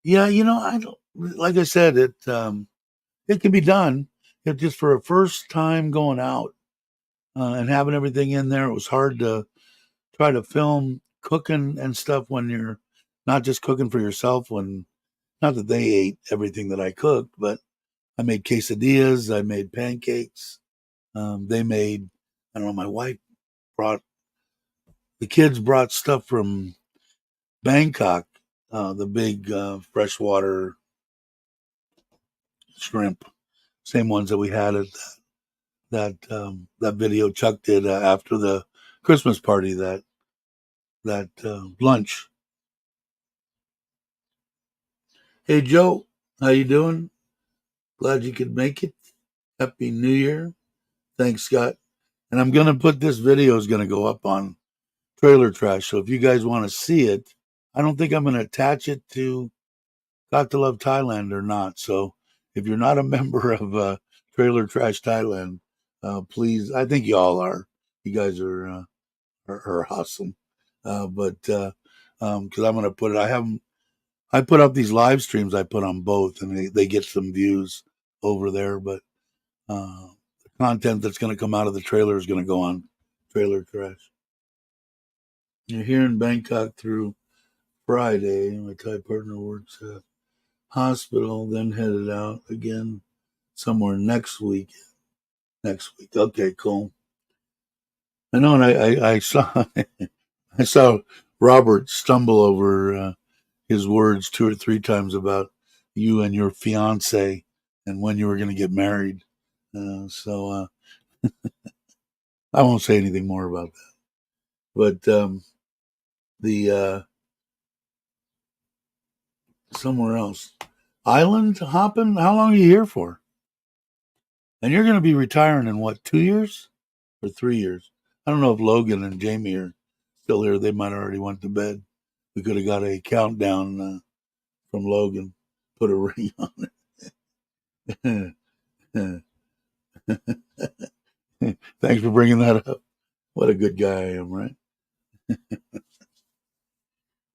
yeah, I don't. Like I said, it can be done. It just for a first time going out and having everything in there. It was hard to try to film cooking and stuff when you're not just cooking for yourself. When not that they ate everything that I cooked, but I made quesadillas. I made pancakes. They made. I don't know. My wife brought the kids brought stuff from Bangkok, the big freshwater shrimp, same ones that we had at that video Chuck did after the Christmas party. That lunch. Hey Joe, how you doing? Glad you could make it. Happy New Year. Thanks, Scott. And I'm gonna put this video is gonna go up on Trailer Trash. So if you guys want to see it, I don't think I'm gonna attach it to Got to Love Thailand or not. So if you're not a member of Trailer Trash Thailand, please. I think you all are. You guys are awesome. But because I'm gonna put it, I put up these live streams. I put on both, and they get some views over there. But the content that's gonna come out of the trailer is gonna go on Trailer Trash. You're here in Bangkok through Friday. My Thai partner works at hospital, then headed out again somewhere next week. Next week. Okay, cool. I know, and I saw I saw Robert stumble over his words two or three times about you and your fiance and when you were going to get married. So I won't say anything more about that. But the somewhere else, island hopping. How long are you here for? And you're going to be retiring in what, 2 years or 3 years? I don't know if Logan and Jamie are still here. They might have already went to bed. We could have got a countdown from Logan. Put a ring on it. Thanks for bringing that up. What a good guy I am, right?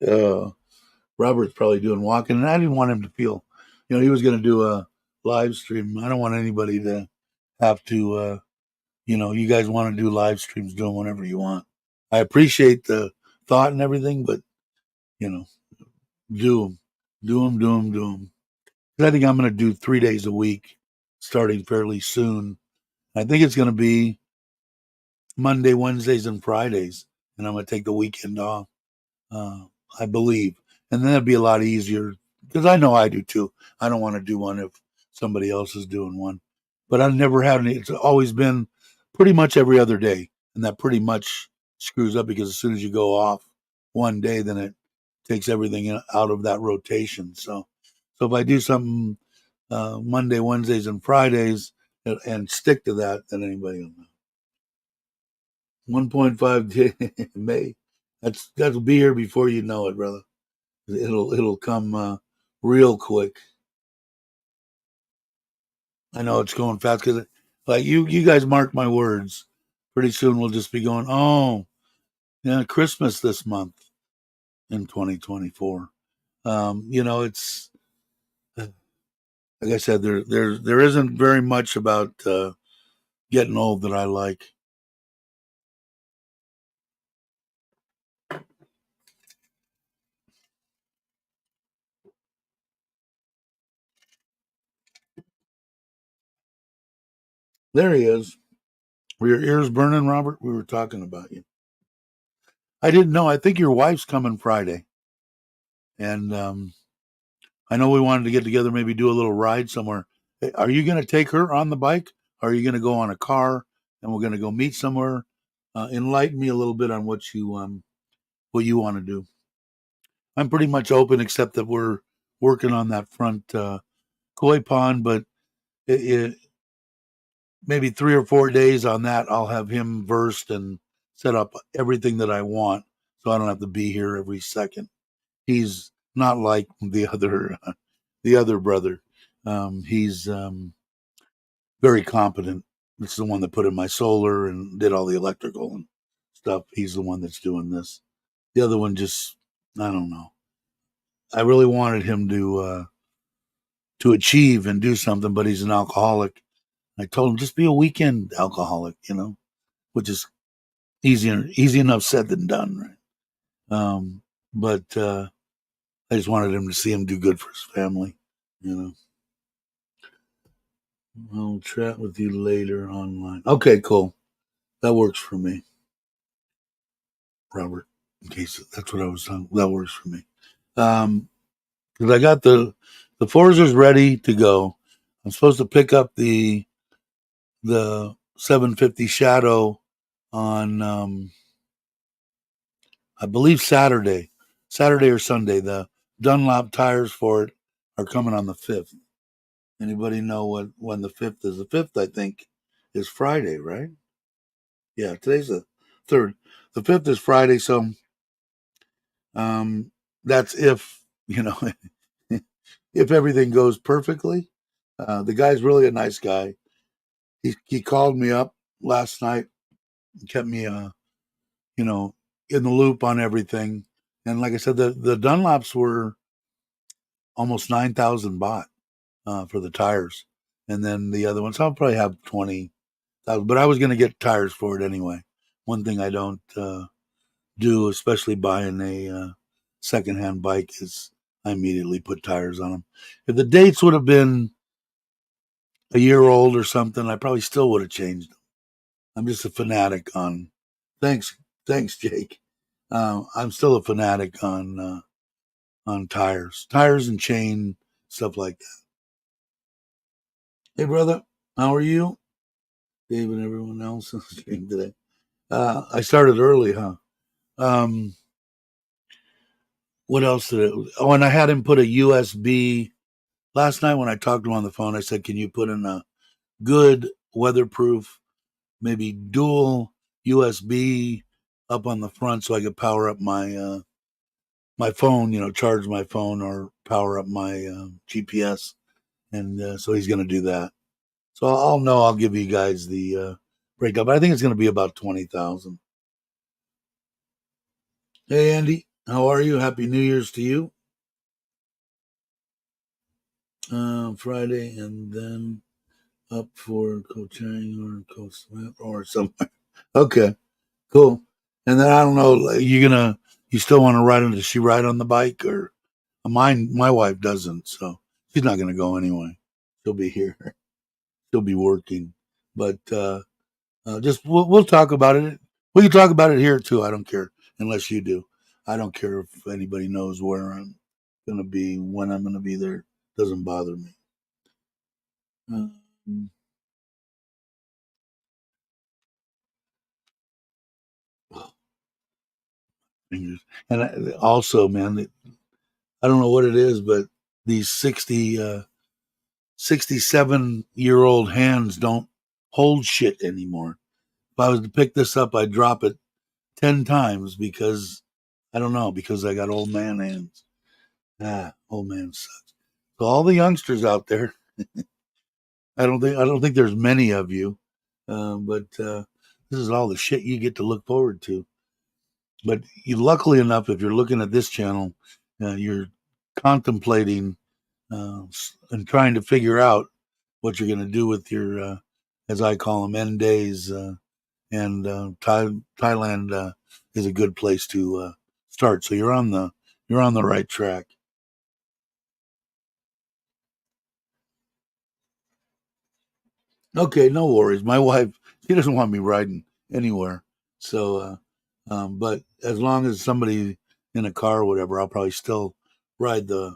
Uh, Robert's probably doing walking, and I didn't want him to feel, he was going to do a live stream. I don't want anybody to have to, you guys want to do live streams, do them whenever you want. I appreciate the thought and everything, but you know, do them, do them, do them, do them. I think I'm going to do 3 days a week, starting fairly soon. I think it's going to be Monday, Wednesdays, and Fridays, and I'm going to take the weekend off. Uh, I believe, and then it'd be a lot easier because I know I do too. I don't want to do one if somebody else is doing one, but I've never had any. It's always been pretty much every other day, and that pretty much screws up because as soon as you go off one day, then it takes everything out of that rotation. So if I do something Monday, Wednesdays, and Fridays, and stick to that, then anybody will know. 1.5 May. That'll be here before you know it, brother. It'll come real quick. I know it's going fast because, like you guys mark my words. Pretty soon we'll just be going, oh, yeah, Christmas this month in 2024. It's like I said, there isn't very much about getting old that I like. There he is. Were your ears burning, Robert? We were talking about you. I didn't know. I think your wife's coming Friday, and I know we wanted to get together, maybe do a little ride somewhere. Are you going to take her on the bike? Or are you going to go on a car and we're going to go meet somewhere? Enlighten me a little bit on what you want to do. I'm pretty much open, except that we're working on that front koi pond, but it, maybe 3 or 4 days on that, I'll have him versed and set up everything that I want, so I don't have to be here every second. He's not like the other brother. He's very competent. It's the one that put in my solar and did all the electrical and stuff. He's the one that's doing this. The other one just, I don't know. I really wanted him to achieve and do something, but he's an alcoholic. I told him just be a weekend alcoholic, which is easy enough said than done, right? But I just wanted him to see him do good for his family, you know. I'll chat with you later online. Okay, cool. That works for me, Robert. In case that's what I was talking. That works for me. Because I got the Forzers ready to go. I'm supposed to pick up the 750 Shadow on I believe Saturday or Sunday. The Dunlop tires for it are coming on the 5th. Anybody know when the 5th is? The 5th, I think, is Friday, right? Yeah, today's the 3rd. The 5th is Friday, so um, that's if if everything goes perfectly. The guy's really a nice guy. He called me up last night and kept me you know in the loop on everything. And like I said, the Dunlops were almost 9,000 baht for the tires, and then the other ones I'll probably have 20,000. But I was going to get tires for it anyway. One thing I don't do, especially buying a secondhand bike, is I immediately put tires on them. If the dates would have been a year old or something, I probably still would have changed them. I'm just a fanatic on. Thanks, thanks, Jake. I'm still a fanatic on tires and chain stuff like that. Hey, brother, how are you? Dave and everyone else on the stream today. I started early, huh? Um, what else did it? Oh, and I had him put a USB. Last night when I talked to him on the phone, I said, "Can you put in a good weatherproof, maybe dual USB up on the front so I could power up my phone, charge my phone or power up my GPS." And so he's going to do that. So I'll know. I'll give you guys the breakup. I think it's going to be about 20,000. Hey, Andy, how are you? Happy New Year's to you. Friday, and then up for Kochang or Coast or somewhere. Okay, cool. And then I don't know, like, you still want to ride on? Does she ride on the bike or my wife doesn't, so she's not gonna go anyway. She'll be here. She'll be working, but just we'll talk about it. We can talk about it here too. I don't care unless you do. I don't care if anybody knows where I'm gonna be when I'm gonna be there. Doesn't bother me. Um, Fingers. And also, man, I don't know what it is, but these 67-year-old hands don't hold shit anymore. If I was to pick this up, I'd drop it 10 times because I don't know, because I got old man hands. Old man sucks. So all the youngsters out there, I don't think there's many of you, but this is all the shit you get to look forward to. But luckily enough, if you're looking at this channel, you're contemplating and trying to figure out what you're going to do with your, as I call them, end days. And Thailand is a good place to start. So you're on the right track. Okay, no worries. My wife, she doesn't want me riding anywhere. So, but as long as somebody in a car or whatever, ride the,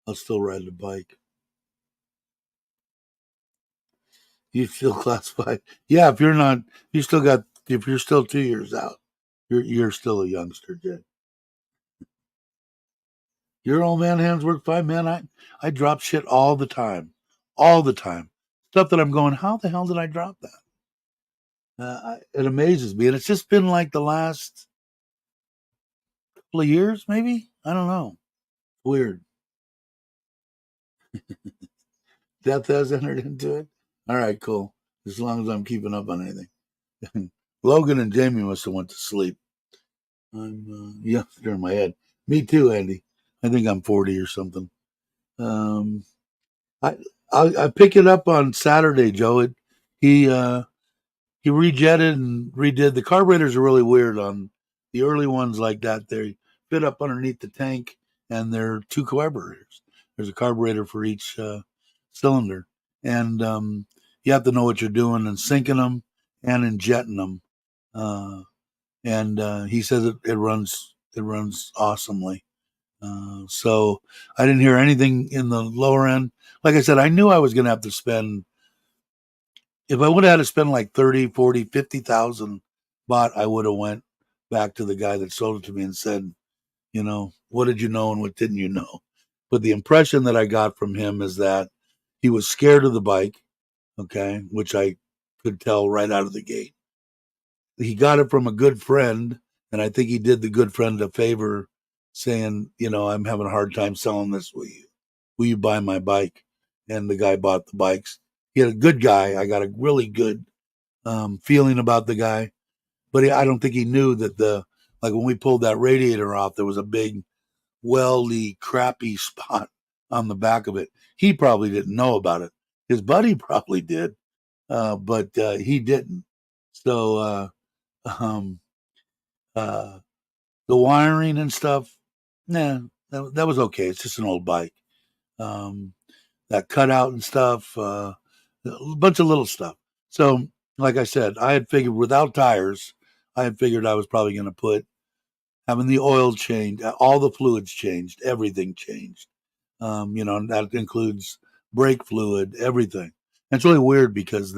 I'll still ride the bike. You still classify? Yeah, if you're not, you still got, if you're still 2 years out, you're still a youngster, Jay. Your old man hands work fine, man. I drop shit all the time. Stuff that I'm going, how the hell did I drop that? It amazes me, and it's just been like the last couple of years, maybe. I don't know. Weird. Death has entered into it. All right, cool. As long as I'm keeping up on anything. Logan and Jamie must have went to sleep. I'm youngster in my head. Me too, Andy. I think I'm 40 or something. Um, I, I pick it up on Saturday, Joe. He uh, he rejetted and redid. The carburetors are really weird on the early ones like that. They fit up underneath the tank, and they're two carburetors. There's a carburetor for each cylinder, and you have to know what you're doing and sinking them and injetting them. Uh, and he says it runs awesomely. So I didn't hear anything in the lower end. Like I said, I knew I was going to have to spend, if I would have had to spend like 30, 40, 50,000 baht, I would have went back to the guy that sold it to me and said, what did you know and what didn't you know? But the impression that I got from him is that he was scared of the bike, okay, which I could tell right out of the gate. He got it from a good friend, and I think he did the good friend a favor, saying, I'm having a hard time selling this. Will you buy my bike? And the guy bought the bikes. He had a good guy. I got a really good feeling about the guy, but I don't think he knew that like when we pulled that radiator off, there was a big weldy, crappy spot on the back of it. He probably didn't know about it. His buddy probably did, but he didn't. So um, uh, the wiring and stuff, nah, that was okay. It's just an old bike. Um, that cutout and stuff, a bunch of little stuff. So, like I said, I had figured without tires, I had figured I was probably going to having the oil changed, all the fluids changed, everything changed. And that includes brake fluid, everything. And it's really weird because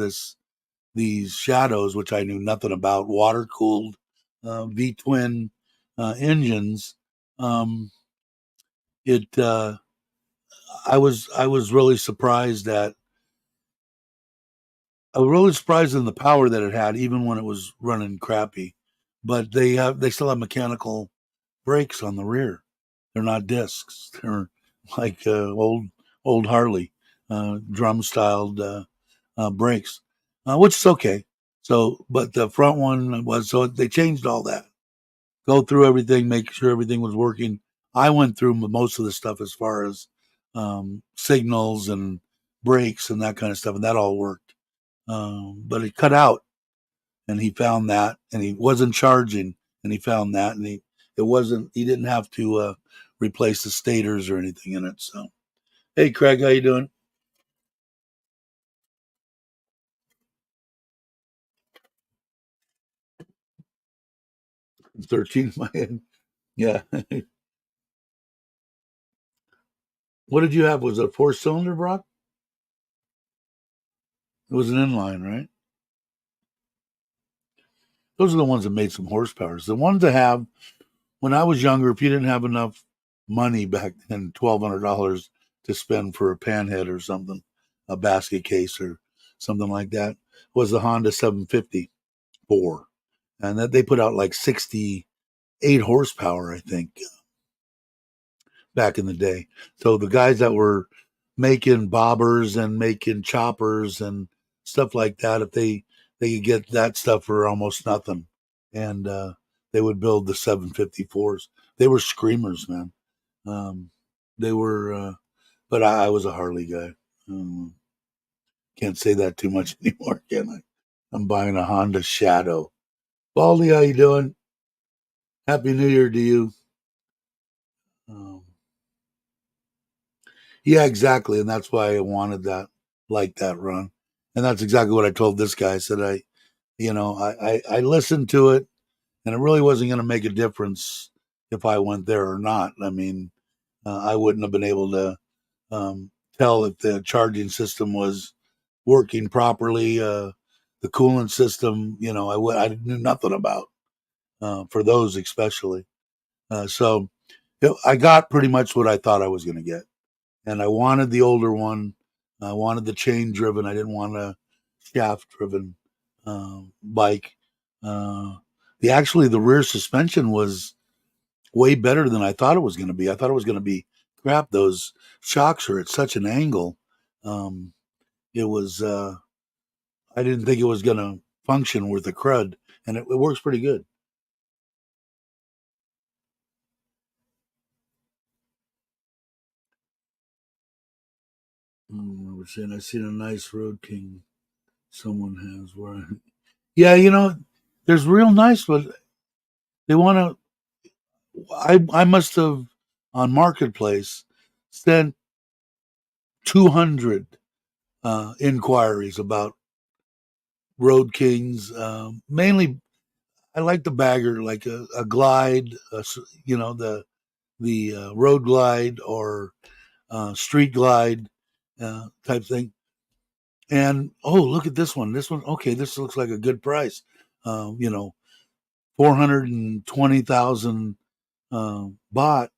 these shadows, which I knew nothing about, water cooled V twin engines. Um, it I was really surprised at I was really surprised in the power that it had, even when it was running crappy. But they still have mechanical brakes on the rear. They're not discs. They're like old Harley drum styled brakes, which is okay. So, but the front one was, so they changed all that. Go through everything, make sure everything was working. I went through most of the stuff as far as signals and brakes and that kind of stuff, and that all worked. But it cut out, and he found that, and he wasn't charging, and he found that, and he didn't have to replace the stators or anything in it. So, hey, Craig, how you doing? 13 in my head. Yeah. What did you have? Was it a four-cylinder, Brock? It was an inline, right? Those are the ones that made some horsepower. The ones that have, when I was younger, if you didn't have enough money back then, $1,200 to spend for a panhead or something, a basket case or something like that, was the Honda 754. And that they put out like 68 horsepower, I think, back in the day. So the guys that were making bobbers and making choppers and stuff like that, if they could get that stuff for almost nothing, and they would build the 754s. They were screamers, man. Um, they were, but I was a Harley guy. Um, can't say that too much anymore, can I? I'm buying a Honda Shadow. Baldy, how you doing? Happy New Year to you. Um, yeah, exactly, and that's why I wanted that, like that run. And that's exactly what I told this guy. I said, I listened to it, and it really wasn't going to make a difference if I went there or not. I mean, I wouldn't have been able to tell if the charging system was working properly. The coolant system, I knew nothing about for those especially. So I got pretty much what I thought I was going to get, and I wanted the older one. I wanted the chain driven. I didn't want a shaft driven bike. Uh, the rear suspension was way better than I thought it was going to be. I thought it was going to be crap. Those shocks are at such an angle. Um, it was. I didn't think it was going to function worth a crud, and it works pretty good. We're saying I seen a nice Road King someone has where, yeah, there's real nice, but they want to. I must have on Marketplace sent 200 inquiries about Road Kings. Mainly, I like the bagger, like a glide, the road glide or street glide type thing. And oh, look at this one. This one, okay, this looks like a good price. 420,000 bought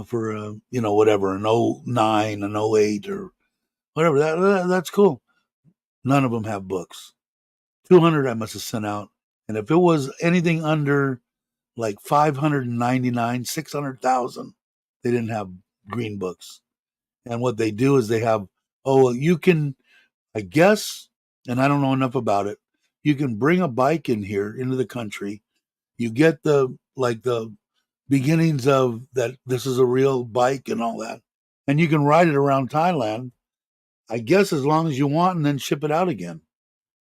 for whatever an '09, an '08, or whatever. That's cool. None of them have books. 200 I must have sent out, and if it was anything under like 599, 600,000, they didn't have green books. And what they do is they have, you can, I guess, and I don't know enough about it. You can bring a bike in here into the country. You get the beginnings of that this is a real bike and all that. And you can ride it around Thailand, I guess as long as you want, and then ship it out again.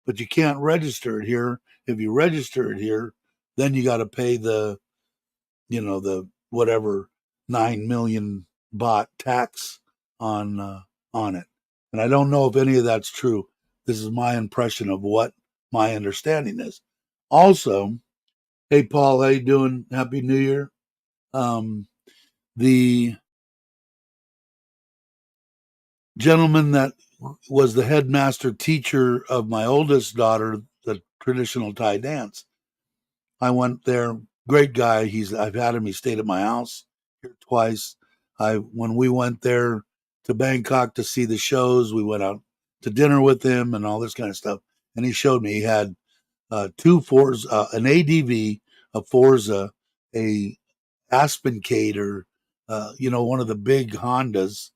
But you can't register it here. If you register it here, then you got to pay the whatever 9 million baht tax on it. And I don't know if any of that's true. This is my impression of what my understanding is. Also, hey Paul, how you doing? Happy New Year. Um, the gentleman that was the headmaster teacher of my oldest daughter, the traditional Thai dance. I went there. Great guy. I've had him. He stayed at my house here twice. When we went there to Bangkok to see the shows, we went out to dinner with him and all this kind of stuff. And he showed me he had two Forza, an ADV, a Forza, a Aspen Cater, one of the big Hondas,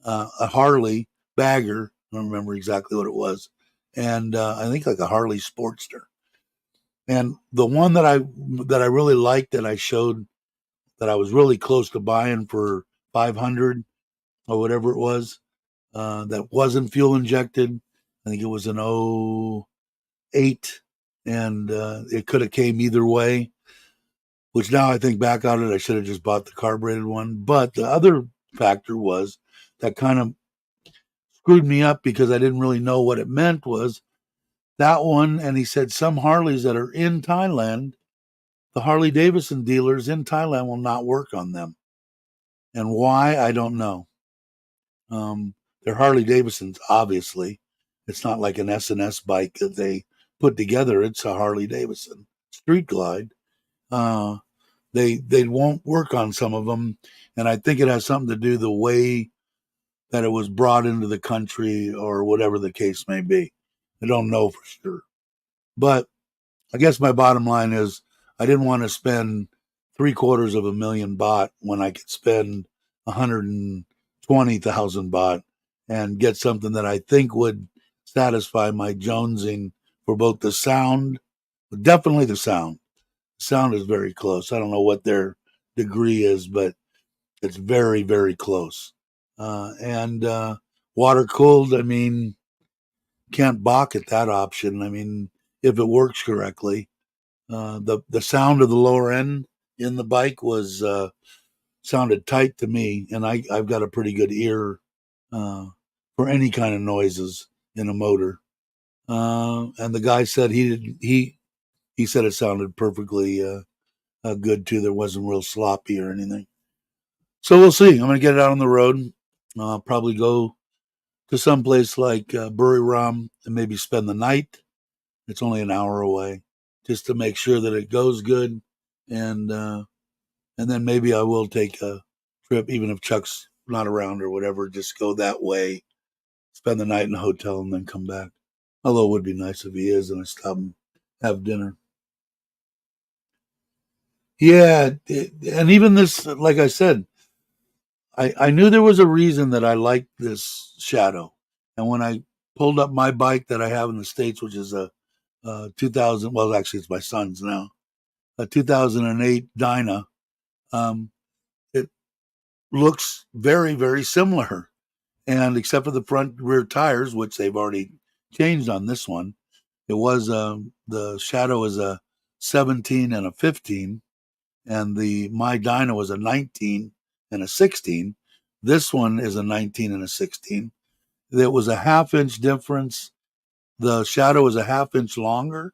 a Harley Bagger. I don't remember exactly what it was, and I think like a Harley Sportster. And the one that I really liked that I showed that I was really close to buying for 500 or whatever it was, that wasn't fuel injected. I think it was an '08, and it could have came either way. Which now I think back on it, I should have just bought the carbureted one. But the other factor was that kind of screwed me up because I didn't really know what it meant was that one. And he said some Harleys that are in Thailand, the Harley Davidson dealers in Thailand will not work on them. And why, I don't know. They're Harley Davidsons, obviously. It's not like an S&S bike that they put together. It's a Harley Davidson Street Glide. Uh, they won't work on some of them, and I think it has something to do the way that it was brought into the country or whatever the case may be. I don't know for sure, but I guess my bottom line is I didn't want to spend 750,000 baht when I could spend 120,000 baht and get something that I think would satisfy my jonesing for both the sound, definitely the sound. The sound is very close. I don't know what their degree is, but it's very, very close. And water cooled, I mean, can't balk at that option. I mean, if it works correctly, the sound of the lower end in the bike was sounded tight to me, and I've got a pretty good ear uh, for any kind of noises in a motor. And the guy said he said it sounded perfectly good too. There wasn't real sloppy or anything. So we'll see. I'm going to get it out on the road. Probably go to some place like Buriram and maybe spend the night. It's only an hour away, just to make sure that it goes good, and then maybe I will take a trip, even if Chuck's not around or whatever. Just go that way, spend the night in a hotel, and then come back. Although it would be nice if he is, and I stop and have dinner. Yeah, and even this, like I said, I knew there was a reason that I liked this Shadow, and when I pulled up my bike that I have in the States, which is a 2000, well, actually it's my son's now, a 2008 Dyna. It looks very, very similar, and except for the front rear tires, which they've already changed on this one, it was the Shadow is a 17 and a 15, and the my Dyna was a 19 and a 16. This one is a 19 and a 16. There was a half-inch difference. The Shadow is a half-inch longer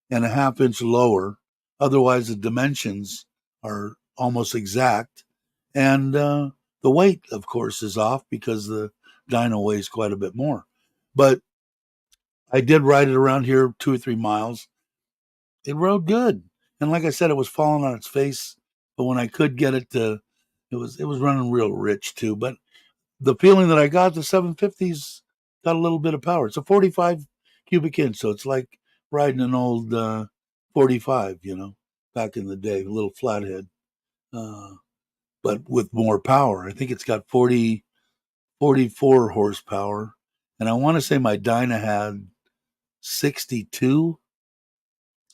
and a half-inch lower. Otherwise, the dimensions are almost exact. And the weight, of course, is off because the dyno weighs quite a bit more. But I did ride it around here 2 or 3 miles. It rode good. And like I said, it was falling on its face. But when I could get it to, it was running real rich too. But the feeling that I got, the 750's got a little bit of power. It's a 45 cubic inch, so it's like riding an old 45, back in the day, a little flathead, uh, but with more power. I think it's got 44 horsepower, and I want to say my Dyna had 62,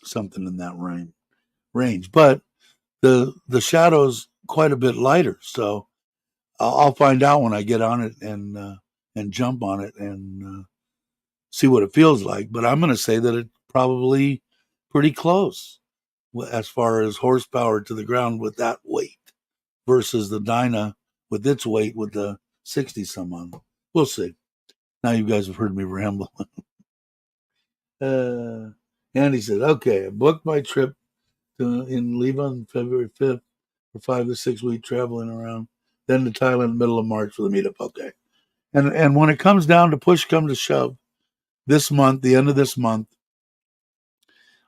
something in that range. But the Shadow's quite a bit lighter, so I'll find out when I get on it and jump on it and see what it feels like. But I'm going to say that it's probably pretty close as far as horsepower to the ground with that weight versus the Dyna with its weight with the 60 some on. We'll see. Now you guys have heard me ramble. Andy said, "Okay, I booked my trip and leave on February 5th for 5 to 6 week traveling around, then to Thailand middle of March for the meetup." Okay. And when it comes down to push come to shove, this month, the end of this month,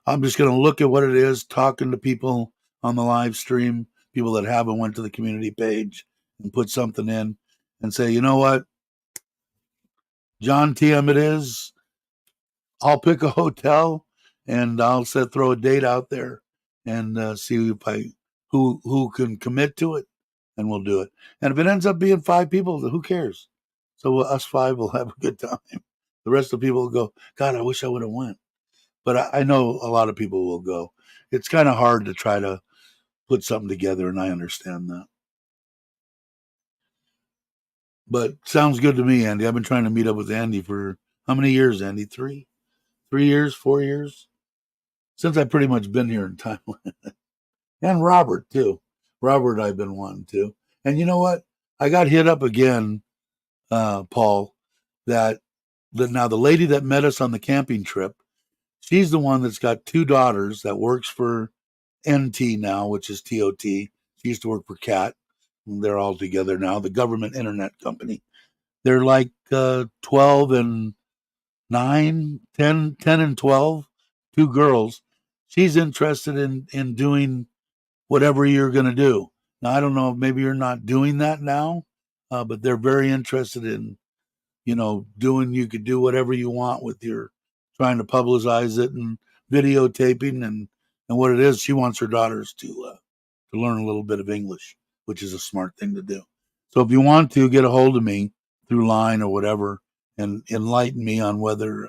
I'm just going to look at what it is, talking to people on the live stream, people that haven't went to the community page and put something in and say, you know what, John TM it is. I'll pick a hotel and I'll throw a date out there and see if who can commit to it, and we'll do it. And if it ends up being 5 people, who cares? So us 5 will have a good time. The rest of the people will go, God, I wish I would have went. But I know a lot of people will go. It's kind of hard to try to put something together, and I understand that. But sounds good to me, Andy. I've been trying to meet up with Andy for how many years, Andy? 3 years, 4 years? Since I've pretty much been here in Thailand. And Robert, too. Robert, I've been wanting to. And you know what? I got hit up again, Paul, that now the lady that met us on the camping trip, she's the one that's got 2 daughters that works for NT now, which is TOT. She used to work for CAT. They're all together now, the government internet company. They're like 12 and 9, 10, 10 and 12, 2 girls. She's interested in doing whatever you're going to do. Now, I don't know, maybe you're not doing that now, but they're very interested in, you could do whatever you want with your trying to publicize it and videotaping and what it is. She wants her daughters to learn a little bit of English, which is a smart thing to do. So if you want to get a hold of me through line or whatever and enlighten me on whether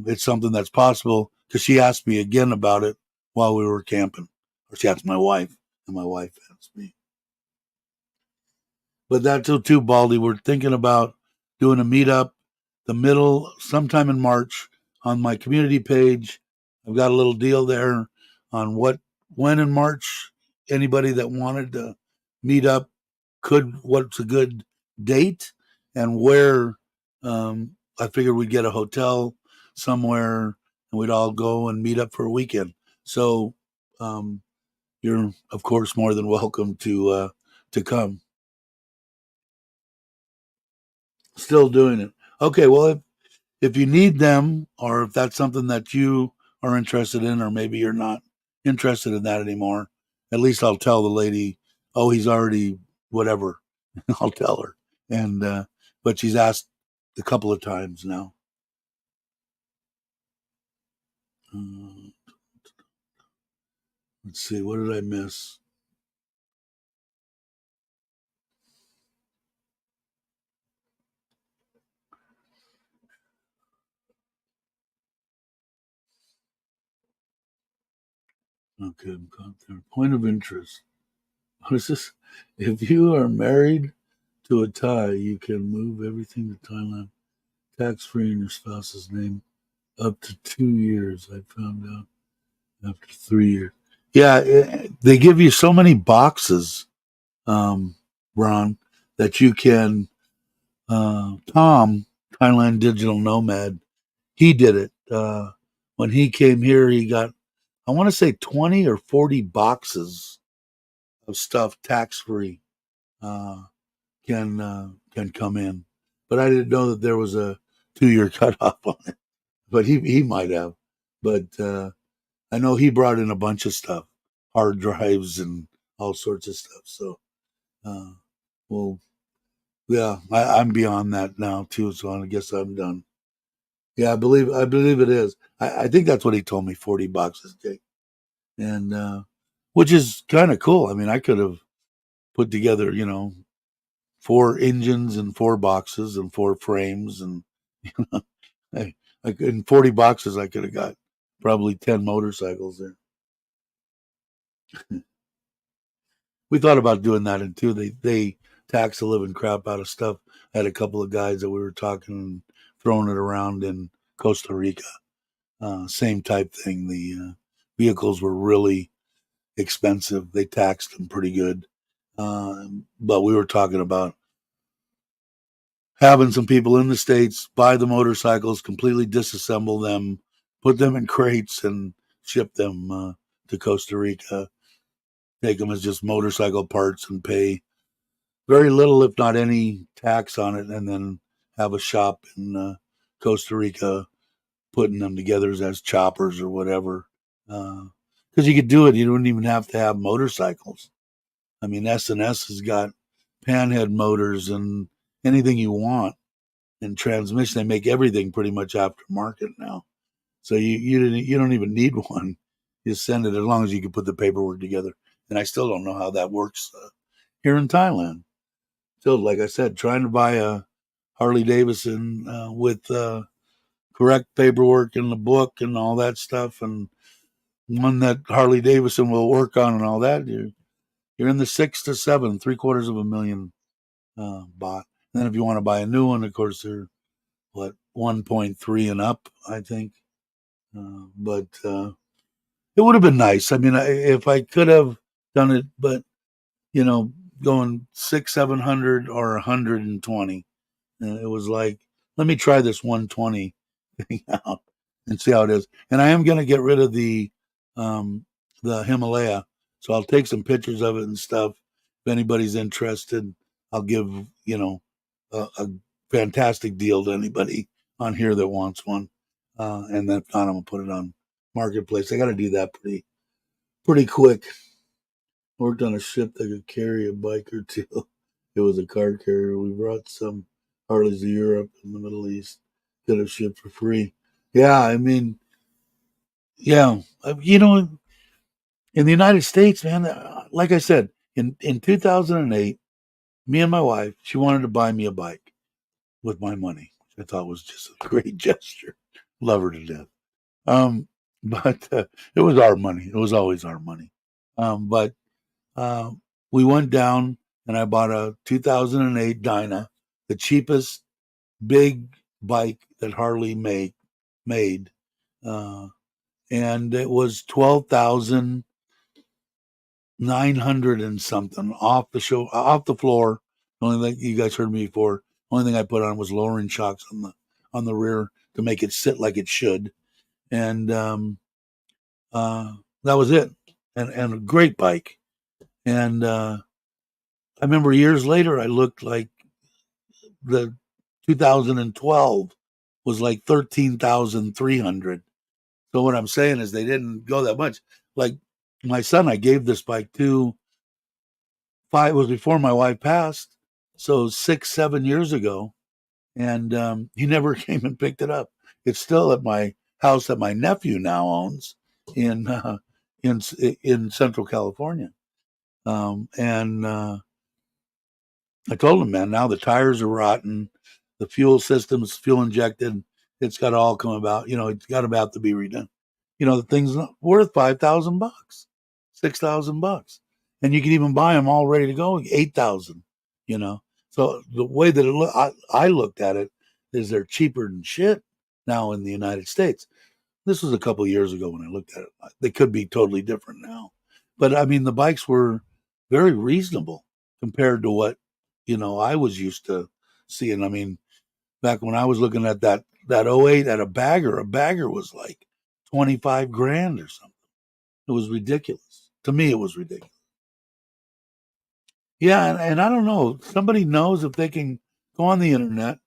it's something that's possible, because she asked me again about it while we were camping, or she asked my wife, and my wife asked me. But that's too, Baldy. We're thinking about doing a meetup sometime in March on my community page. I've got a little deal there on when in March anybody that wanted to meet up what's a good date and where. I figured we'd get a hotel somewhere, and we'd all go and meet up for a weekend. So um, you're, of course, more than welcome to come. Still doing it. Okay, well, if you need them, or if that's something that you are interested in, or maybe you're not interested in that anymore, at least I'll tell the lady, oh, he's already whatever. I'll tell her. And but she's asked a couple of times now. Uh, let's see, what did I miss? Okay, I've got there. Point of interest. What is this? If you are married to a Thai, you can move everything to Thailand tax free in your spouse's name up to 2 years. I found out after 3 years. Yeah, they give you so many boxes, um, Ron, that you can. Tom, Thailand Digital Nomad, he did it. When he came here, he got, I want to say, 20 or 40 boxes of stuff tax free. Uh, can come in. But I didn't know that there was a 2 year cutoff on it. But he might have. But I know he brought in a bunch of stuff, hard drives and all sorts of stuff. So, uh, well, yeah, I'm beyond that now too. So I guess I'm done. Yeah, I believe it is. I think that's what he told me. 40 boxes, Jake, and which is kind of cool. I mean, I could have put together, 4 engines and 4 boxes and 4 frames, and hey, in 40 boxes, I could have got probably 10 motorcycles there. We thought about doing that, and too. They tax the living crap out of stuff. I had a couple of guys that we were talking and throwing it around in Costa Rica. Same type thing. The vehicles were really expensive. They taxed them pretty good. But we were talking about having some people in the States buy the motorcycles, completely disassemble them, put them in crates, and ship them to Costa Rica. Take them as just motorcycle parts and pay very little, if not any, tax on it, and then have a shop in Costa Rica putting them together as choppers or whatever. Because you could do it, you don't even have to have motorcycles. I mean, S&S has got panhead motors and anything you want. And transmission, they make everything pretty much aftermarket now. So you don't even need one. You send it as long as you can put the paperwork together. And I still don't know how that works here in Thailand. Still, like I said, trying to buy a Harley Davidson with correct paperwork in the book and all that stuff, and one that Harley Davidson will work on and all that. You're in the 6 to 7, 3/4 of a million bought. And then if you want to buy a new one, of course they're what 1.3 and up, I think. But it would have been nice. I mean, if I could have done it, but you know, going 6, 700 or 120, it was like, let me try this 120 thing out and see how it is. And I am going to get rid of the Himalaya, so I'll take some pictures of it and stuff. If anybody's interested, I'll give a fantastic deal to anybody on here that wants one. And then I'm gonna put it on marketplace. I got to do that pretty quick. Worked on a ship that could carry a bike or two. It was a car carrier. We brought some Harleys to Europe and the Middle East. Could have shipped for free. Yeah, I mean, yeah, in the United States, man, like I said, in 2008, me and my wife, she wanted to buy me a bike with my money, which I thought was just a great gesture. Love her to death. Um, but it was our money. It was always our money. But uh, we went down and I bought a 2008 Dyna, the cheapest big bike that Harley made, uh, and it was 12,900 and something off the floor. The only thing you guys heard me before. Only thing I put on was lowering shocks on the rear to make it sit like it should. And uh, that was it. And a great bike. And I remember years later, I looked like the 2012 was like 13,300. So what I'm saying is they didn't go that much. Like my son, I gave this bike to five, it was before my wife passed. So 6, 7 years ago. And he never came and picked it up. It's still at my house that my nephew now owns in in in Central California. And I told him, man, now the tires are rotten, the fuel system's fuel injected. It's got to all come about. It's got about to be redone. The thing's not worth $5,000, $6,000, and you can even buy them all ready to go, 8,000. You know, so the way that I looked at it is they're cheaper than shit now in the United States. This was a couple of years ago when I looked at it. They could be totally different now, but I mean the bikes were very reasonable compared to what I was used to seeing. I mean, back when I was looking at that '08 at a bagger was like 25 grand or something. It was ridiculous. To me, it was ridiculous. Yeah, and I don't know. Somebody knows if they can go on the internet.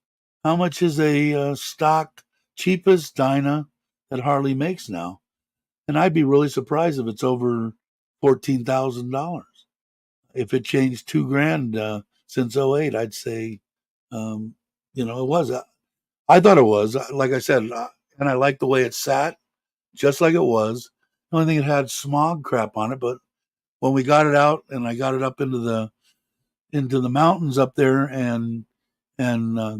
How much is a stock cheapest Dyna that Harley makes now? And I'd be really surprised if it's over $14,000. If it changed 2 grand since '08, I'd say, um, it was. I thought it was. Like I said, and I liked the way it sat, just like it was. The only thing it had smog crap on it, but when we got it out and I got it up into the mountains up there and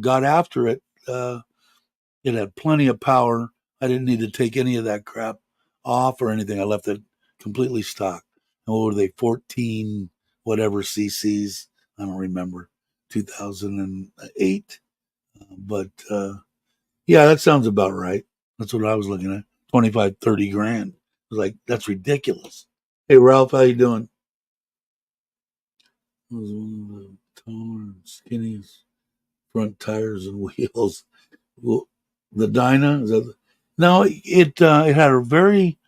got after it, it had plenty of power. I didn't need to take any of that crap off or anything. I left it completely stock. And what were they, 14 whatever cc's? I don't remember. 2008. But yeah, that sounds about right. That's what I was looking at. 25, 30 grand. I was like, that's ridiculous. Hey, Ralph, how you doing? It was one of the taller and skinniest front tires and wheels. Well, the Dyna? Is that, no, it had a very,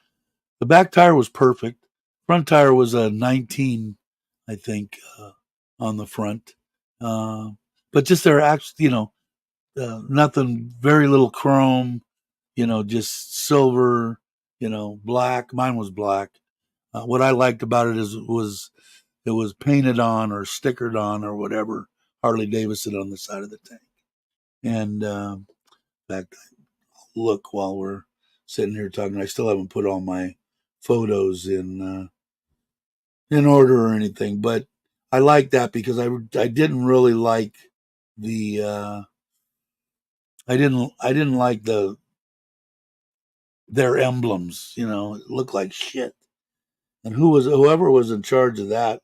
the back tire was perfect. Front tire was a 19, I think, on the front. Uh, but just there actually, nothing, very little chrome, just silver, black. Mine was black. What I liked about it it was painted on or stickered on or whatever, Harley Davidson on the side of the tank. And back look while we're sitting here talking. I still haven't put all my photos in order or anything, but I like that because I didn't really like the I didn't like their emblems. It looked like shit. And whoever was in charge of that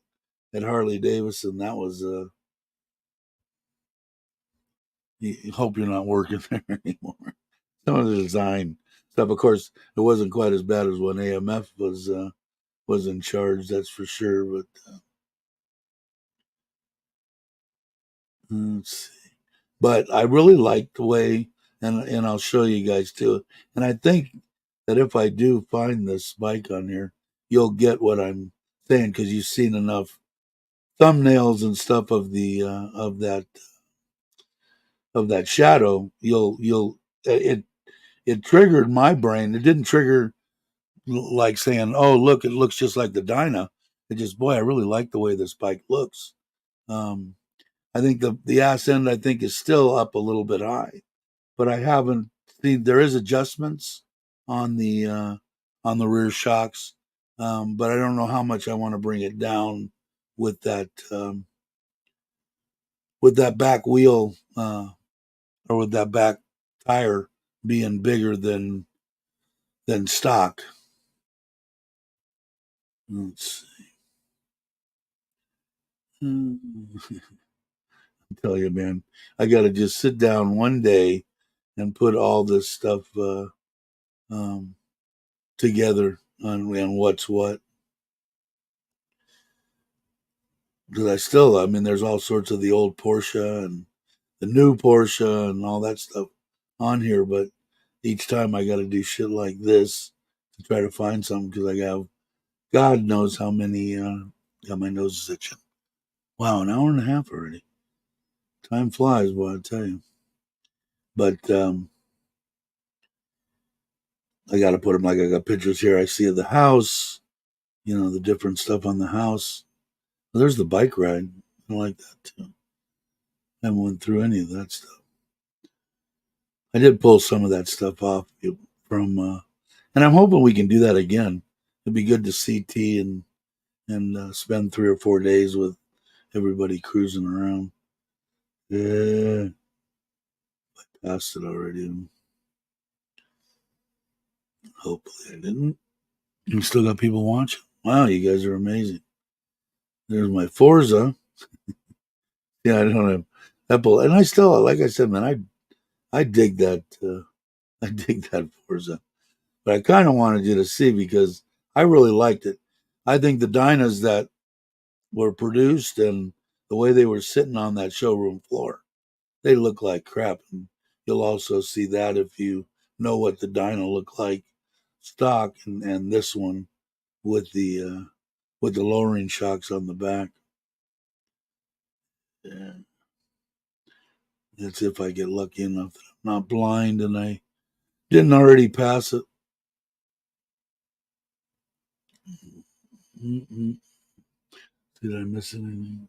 at Harley Davidson, that was you hope you're not working there anymore. Some of the design stuff, of course, it wasn't quite as bad as when AMF was in charge. That's for sure. But let's see. But I really like the way, and I'll show you guys too. And I think that if I do find this bike on here, you'll get what I'm saying because you've seen enough thumbnails and stuff of the of that shadow. It triggered my brain. It didn't trigger like saying, "Oh, look, it looks just like the Dyna." It just, boy, I really like the way this bike looks. Um, I think the ass end I think is still up a little bit high, but I haven't seen there is adjustments on the rear shocks, but I don't know how much I want to bring it down with that back wheel or with that back tire being bigger than stock. Let's see. Tell you, man, I got to just sit down one day and put all this stuff um, together on what's what. Because I mean, there's all sorts of the old Porsche and the new Porsche and all that stuff on here, but each time I got to do shit like this to try to find something because I have God knows how many. Got my nose is itching. Wow, an hour and a half already. Time flies, boy, I tell you. But I got to put them like I got pictures here. I see of the house, the different stuff on the house. Well, there's the bike ride. I like that too. I haven't went through any of that stuff. I did pull some of that stuff off from, and I'm hoping we can do that again. It'd be good to see T and spend 3 or 4 days with everybody cruising around. Yeah, I passed it already. Hopefully I didn't. You still got people watching. Wow, you guys are amazing. There's my Forza. Yeah, I don't have Apple, and I still, like I said, man, I dig that. I dig that Forza, but I kind of wanted you to see because I really liked it. I think the Dynas that were produced and the way they were sitting on that showroom floor, they look like crap. And you'll also see that if you know what the Dyna looked like stock and this one with the lowering shocks on the back. Yeah. That's if I get lucky enough that I'm not blind and I didn't already pass it. Mm-mm. Did I miss anything?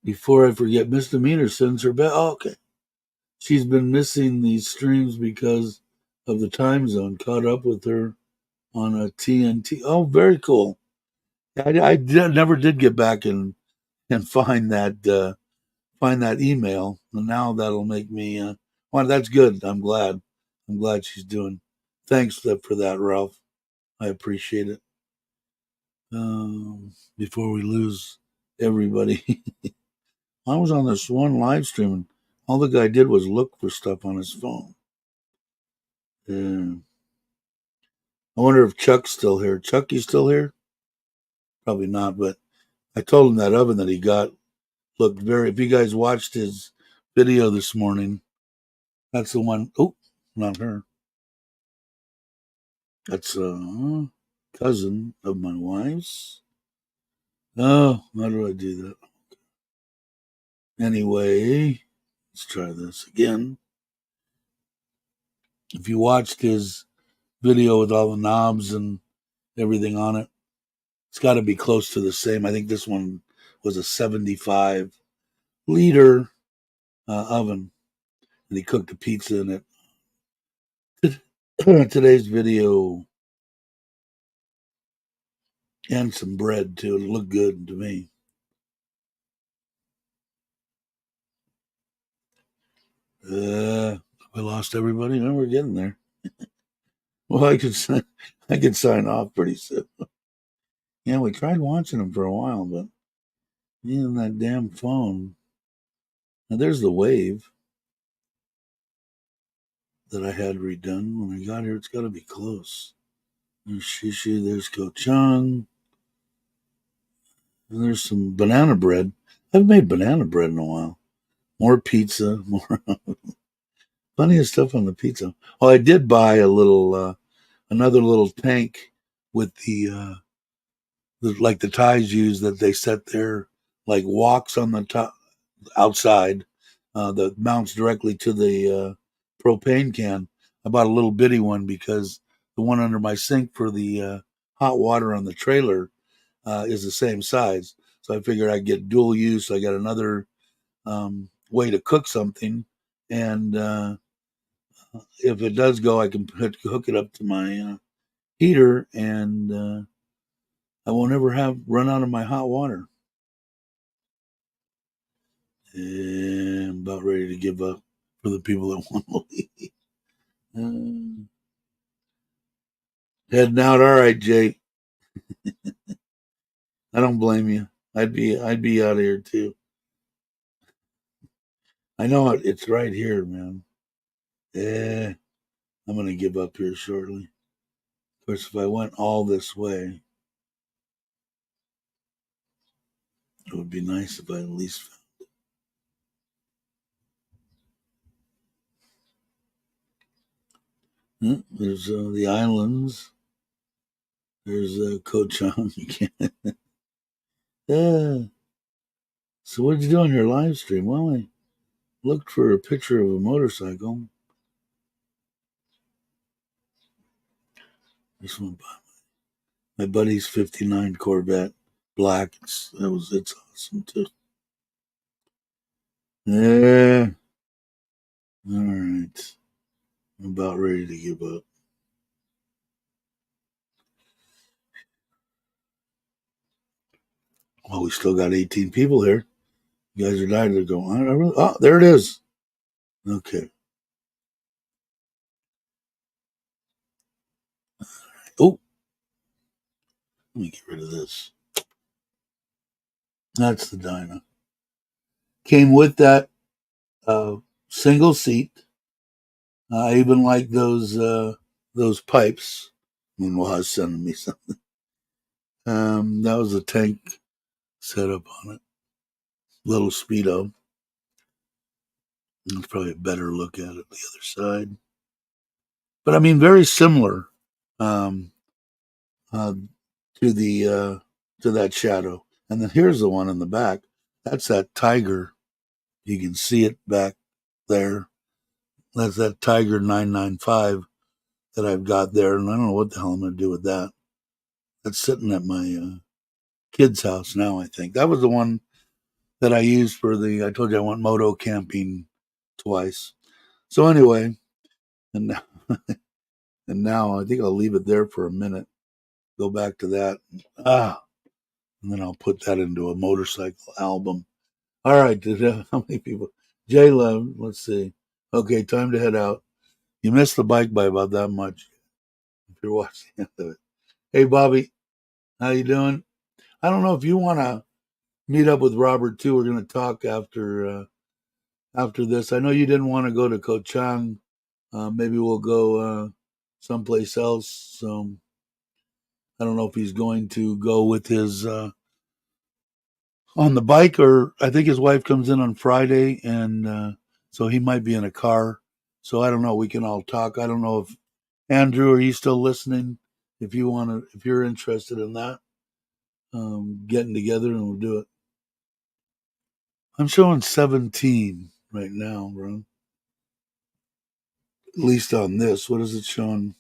Before I forget, Misdemeanor sends her back. Oh, okay. She's been missing these streams because of the time zone. Caught up with her on a TNT. Oh, very cool. Never did get back and find that email, and now that'll make me. Well, that's good. I'm glad. I'm glad she's doing. Thanks for that, Ralph. I appreciate it. Before we lose everybody, I was on this one live stream, and all the guy did was look for stuff on his phone. I wonder if Chuck's still here. Chuck, you still here? Probably not, but I told him that oven that he got looked very. If you guys watched his video this morning, that's the one. Oh, not her. That's a cousin of my wife's. Oh, how do I do that? Anyway, let's try this again. If you watched his video with all the knobs and everything on it, it's got to be close to the same. I think this one was a 75-liter oven, and he cooked a pizza in it. Today's video and some bread too. It looked good to me. We lost everybody. No, we're getting there. Well, I could sign off pretty soon. Yeah, we tried watching them for a while, but that damn phone. Now there's the wave that I had redone when I got here. It's got to be close. There's Shishu. There's Kochang. And there's some banana bread. I haven't made banana bread in a while. More pizza. More plenty of stuff on the pizza. Oh, I did buy another little tank with like the Thais use that they set their like walks on the top outside that mounts directly to the propane can. I bought a little bitty one because the one under my sink for the hot water on the trailer is the same size. So I figured I'd get dual use. I got another way to cook something, and if it does go, I can hook it up to my heater, and I won't ever have run out of my hot water. And I'm about ready to give up for the people that want to leave. Heading out. All right, Jay. I don't blame you. I'd be out of here too. I know it's right here, man. Yeah, I'm gonna give up here shortly. Of course, if I went all this way, it would be nice if I at least. There's the islands. There's Koh Chang. Yeah. So what did you do on your live stream? Well, I looked for a picture of a motorcycle. This one, my buddy's '59 Corvette, black. It's awesome too. Yeah. All right. I'm about ready to give up. Well, we still got 18 people here. You guys are dying to go on. Oh, there it is. Okay. Oh, let me get rid of this. That's the Dyna. Came with that uh, single seat. I even like those pipes. Meanwhile, sending me something. That was a tank setup on it. Little speedo. It's probably a better look at it the other side. But I mean, very similar um, uh, to the to that shadow. And then here's the one in the back. That's that Tiger. You can see it back there. That's that Tiger 995 that I've got there, and I don't know what the hell I'm going to do with that. That's sitting at my kid's house now. I think that was the one that I used for the. I told you I went moto camping twice. So anyway, and now, and now I think I'll leave it there for a minute. Go back to that. And then I'll put that into a motorcycle album. All right, how many people? J-Love, let's see. Okay, time to head out. You missed the bike by about that much if you're watching it. Hey, Bobby, how you doing? I don't know if you want to meet up with Robert too. We're going to talk after this. I know you didn't want to go to Koh Chang. Maybe we'll go someplace else. So I don't know if he's going to go with his on the bike, or I think his wife comes in on Friday, and so he might be in a car. So I don't know. We can all talk. I don't know if Andrew, are you still listening? If you want to, if you're interested in that, getting together and we'll do it. I'm showing 17 right now, bro. At least on this. What is it showing?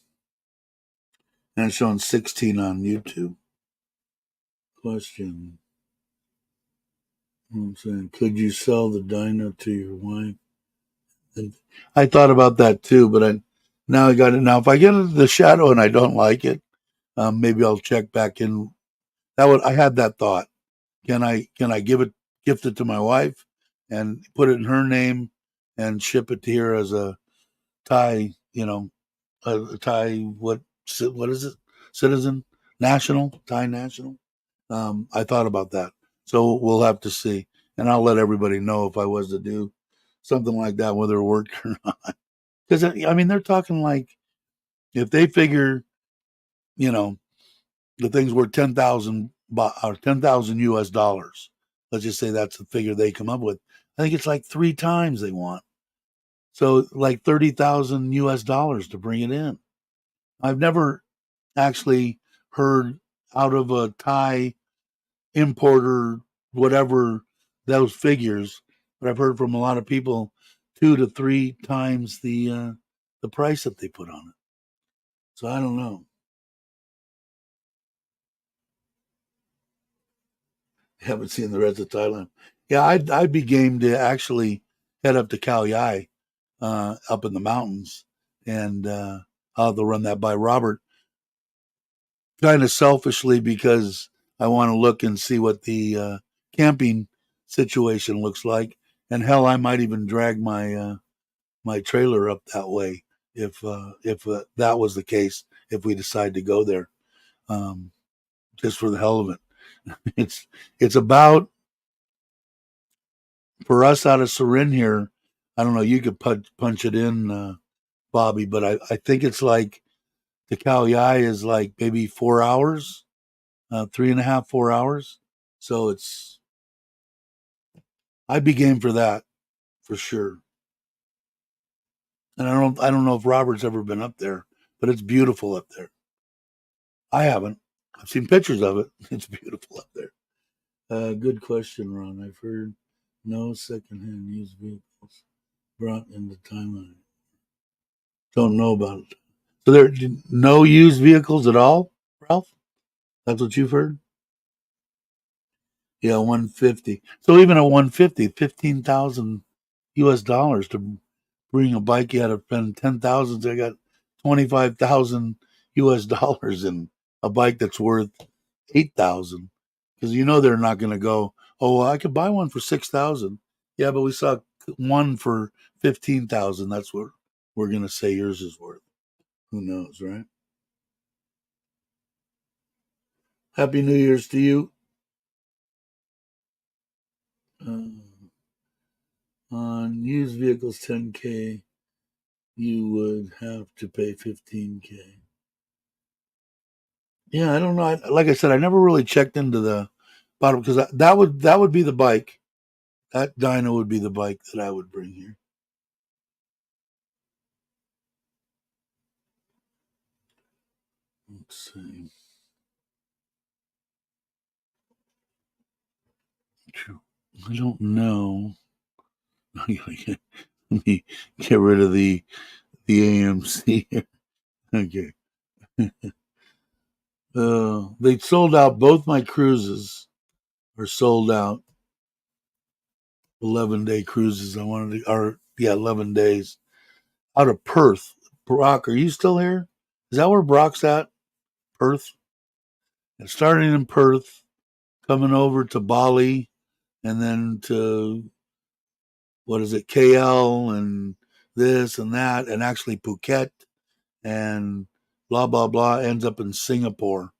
And it's showing 16 on YouTube. Question. I'm saying, could you sell the dyno to your wife? And I thought about that too, but now I got it. Now, if I get into the shadow and I don't like it, maybe I'll check back in. I had that thought. Can I gift it to my wife and put it in her name and ship it to here as a Thai, a Thai what is it? Citizen, national, Thai national. I thought about that, so we'll have to see, and I'll let everybody know if I was to do something like that, whether it worked or not. Because I mean, they're talking like if they figure, you know, the thing's worth 10,000 or 10,000 US dollars. Let's just say that's the figure they come up with. I think it's like three times they want. So like 30,000 US dollars to bring it in. I've never actually heard out of a Thai importer, whatever those figures, but I've heard from a lot of people 2 to 3 times the price that they put on it. So I don't know. Haven't seen the rest of Thailand. Yeah, I'd be game to actually head up to Khao Yai, up in the mountains, and I'll have to run that by Robert, kind of selfishly because I want to look and see what the camping situation looks like, and hell, I might even drag my trailer up that way if that was the case. If we decide to go there, um, just for the hell of it, it's about for us out of Sarin here. I don't know. You could punch it in, Bobby, but I think it's like the Khao Yai is like maybe 4 hours, 3.5, 4 hours. So I'd be game for that for sure. And I don't know if Robert's ever been up there. but it's beautiful up there. I haven't. I've seen pictures of it. It's beautiful up there. Good question, Ron. I've heard no secondhand used vehicles brought into Thailand. Don't know about it. So there are no used vehicles at all, Ralph? That's what you've heard? Yeah, 150. So even at 150, 15,000 US dollars to bring a bike, you had to spend 10,000. So I got 25,000 US dollars in a bike that's worth 8,000. Because you know they're not going to go, oh, well, I could buy one for 6,000. Yeah, but we saw one for 15,000. That's what we're going to say yours is worth. Who knows, right? Happy New Year's to you. Uh, on used vehicles 10K, you would have to pay 15K. Yeah, I don't know. Like I said, I never really checked into the bottom because that would be the bike. That dyno would be the bike that I would bring here. Let's see. I don't know. Let me get rid of the AMC. Okay. They sold out. Both my cruises are sold out. 11-day cruises. I wanted to, or yeah, 11 days out of Perth. Brock, are you still here? Is that where Brock's at? Perth. And starting in Perth, coming over to Bali, and then to what is it, KL, and this and that, and actually Phuket, and blah blah blah. Ends up in Singapore.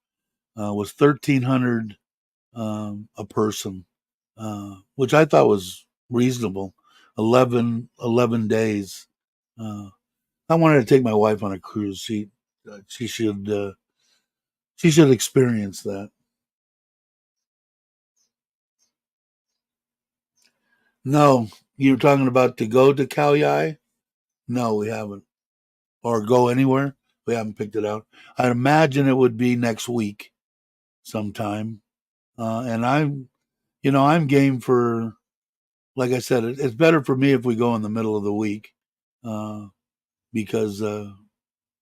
Was 1,300 a person, which I thought was reasonable. 11 days. Uh, I wanted to take my wife on a cruise. She should experience that. No, you're talking about to go to Khao. No, we haven't. Or go anywhere. We haven't picked it out. I'd imagine it would be next week sometime. And I'm game for, like I said, it's better for me if we go in the middle of the week, uh, because I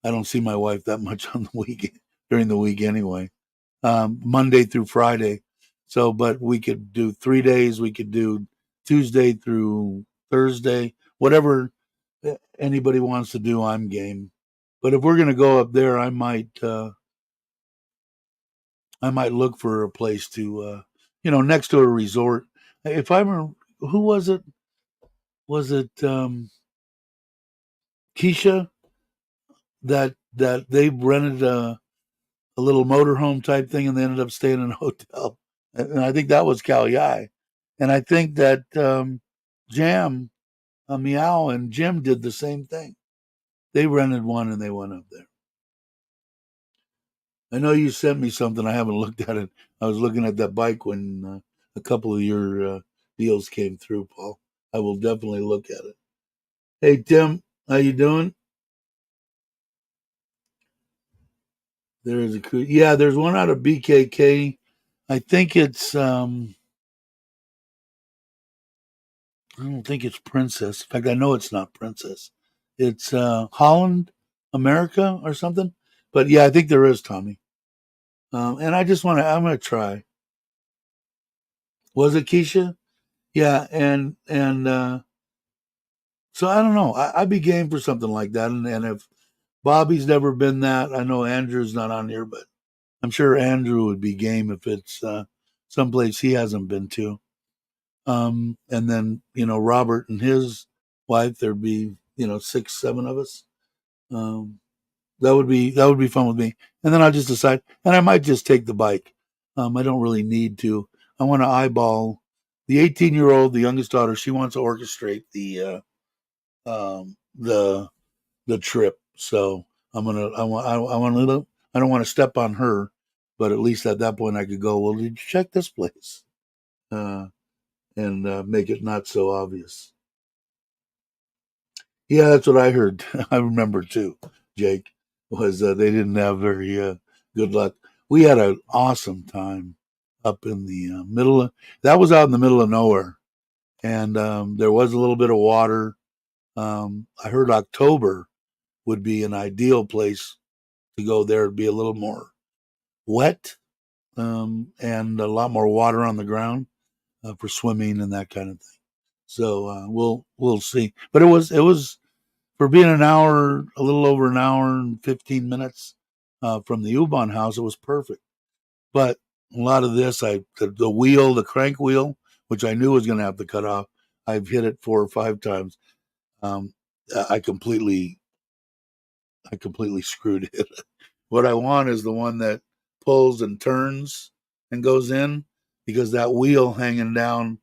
don't see my wife that much on the week during the week anyway. Monday through Friday. So, but we could do 3 days. We could do Tuesday through Thursday, whatever anybody wants to do. I'm game. But if we're gonna go up there, I might look for a place to, next to a resort. If I remember, who was it? Was it Keisha that they rented a little motorhome type thing, and they ended up staying in a hotel. And I think that was Cal Yai. And I think that Jam, Meow, and Jim did the same thing. They rented one and they went up there. I know you sent me something. I haven't looked at it. I was looking at that bike when a couple of your deals came through, Paul. I will definitely look at it. Hey, Tim, how you doing? There's yeah, there's one out of BKK. I think it's I don't think it's Princess. In fact, I know it's not Princess. It's Holland, America, or something. But yeah, I think there is Tommy. And I just want to. I'm going to try. Was it Keisha? Yeah, and so I don't know. I'd be game for something like that. And if Bobby's never been that, I know Andrew's not on here, but I'm sure Andrew would be game if it's someplace he hasn't been to. And then Robert and his wife. There'd be 6, 7 of us. Um, that would be fun with me. And then I'll just decide, and I might just take the bike. I don't really need to. I want to eyeball the 18-year-old, the youngest daughter. She wants to orchestrate the trip. So I want to. I don't want to step on her, but at least at that point I could go. Well, did you check this place? Uh, and make it not so obvious. Yeah, that's what I heard. I remember too, Jake. was they didn't have very good luck. We had an awesome time up in the middle of that was out in the middle of nowhere, and there was a little bit of water. I heard October would be an ideal place to go there. It'd be a little more wet and a lot more water on the ground for swimming and that kind of thing. So we'll see. But it was for being an hour, a little over an hour and 15 minutes from the U-Bahn house. It was perfect. But a lot of this, the wheel, the crank wheel, which I knew was going to have to cut off. I've hit it 4 or 5 times. Um, I completely, I completely screwed it. What I want is the one that pulls and turns and goes in, because that wheel hanging down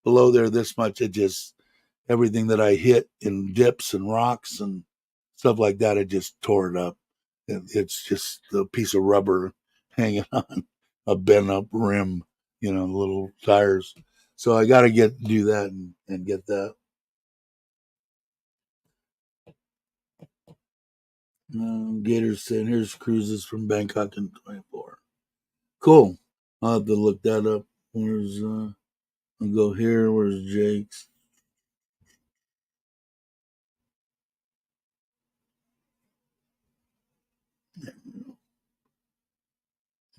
below there this much, it just everything that I hit in dips and rocks and stuff like that, it just tore it up. It's just a piece of rubber hanging on a bent up rim, little tires. So I got to do that and get that. Gators saying here's cruises from Bangkok in 24. Cool. I'll have to look that up. I'll go here. Where's Jake's?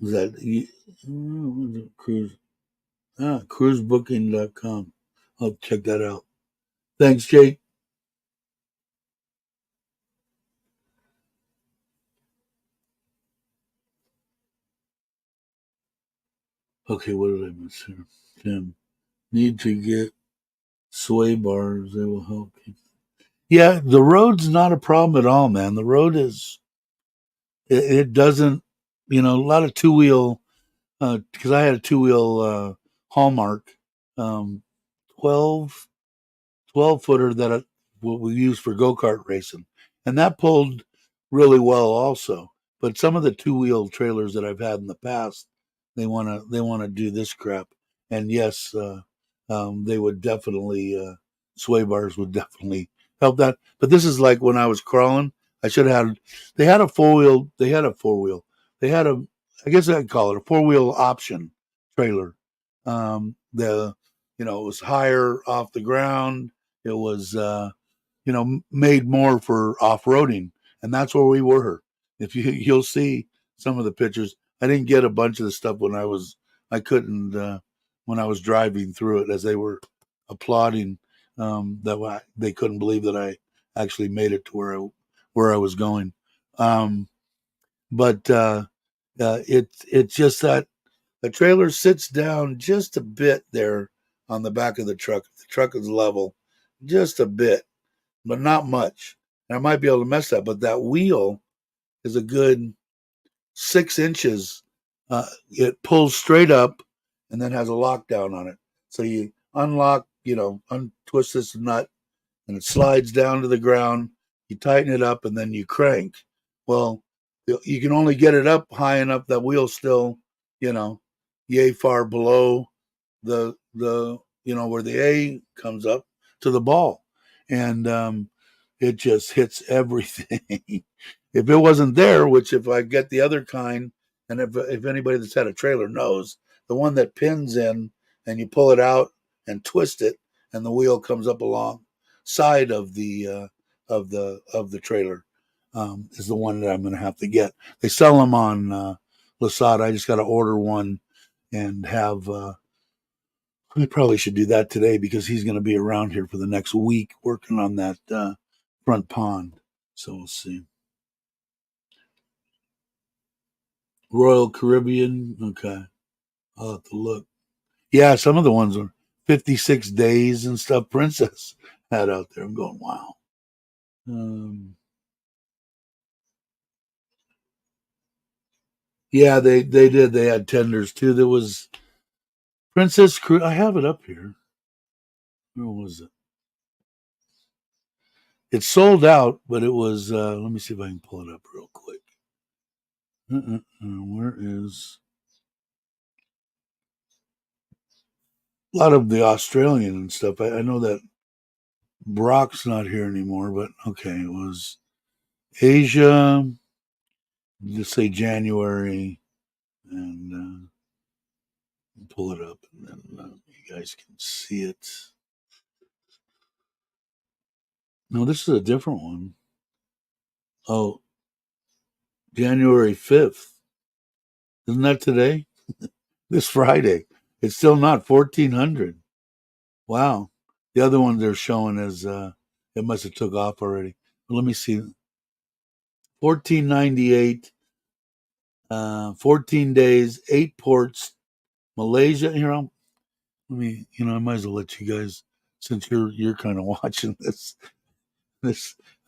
Is that cruise? Cruisebooking.com. I'll check that out. Thanks, Jake. Okay, what did I miss here? Tim, need to get sway bars. They will help you. Yeah, the road's not a problem at all, man. The road it doesn't, a lot of two wheel, because I had a two wheel Hallmark, um, 12 12 footer that what we use for go kart racing, and that pulled really well also. But some of the two wheel trailers that I've had in the past, they want to do this crap, and yes, they would definitely sway bars would definitely help that. But this is like when I was crawling. I should have had. They had a four wheel. They had a four wheel. They had a. I guess I'd call it a four wheel option trailer. The it was higher off the ground. It was made more for off roading, and that's where we were. If you'll see some of the pictures, I didn't get a bunch of the stuff I couldn't when I was driving through it as they were applauding they couldn't believe that I actually made it to where I was going. Um, but it's just that the trailer sits down just a bit there on the back of the truck. The truck is level, just a bit, but not much. And I might be able to mess that, but that wheel is a good 6 inches. It pulls straight up and then has a lockdown on it. So you unlock, untwist this nut, and it slides down to the ground. You tighten it up and then you crank. Well, you can only get it up high enough that wheel's still, you know, yay far below the where the A comes up to the ball, and it just hits everything. If it wasn't there, which if I get the other kind, and if anybody that's had a trailer knows, the one that pins in and you pull it out and twist it, and the wheel comes up along side of the trailer is the one that I'm going to have to get. They sell them on Lasada. I just got to order one and have. I probably should do that today because he's going to be around here for the next week working on that front pond. So we'll see. Royal Caribbean. Okay, I'll have to look. Yeah, some of the ones are 56 days and stuff. Princess had out there. I'm going, wow. Um, yeah, they did. They had tenders too. There was Princess Cruise. I have it up here. Where was it? It sold out, but it was. Let me see if I can pull it up real quick. Where is a lot of the Australian and stuff? I know that Brock's not here anymore, but okay, it was Asia. just say January and pull it up, and then you guys can see it. No, this is a different one. Oh, January 5th. Isn't that today? This Friday. It's still not 1400. Wow. The other one they're showing is it must have took off already. But let me see. 1498, 14 days, 8 ports, Malaysia. Here, let me, I might as well let you guys, since you're kind of watching this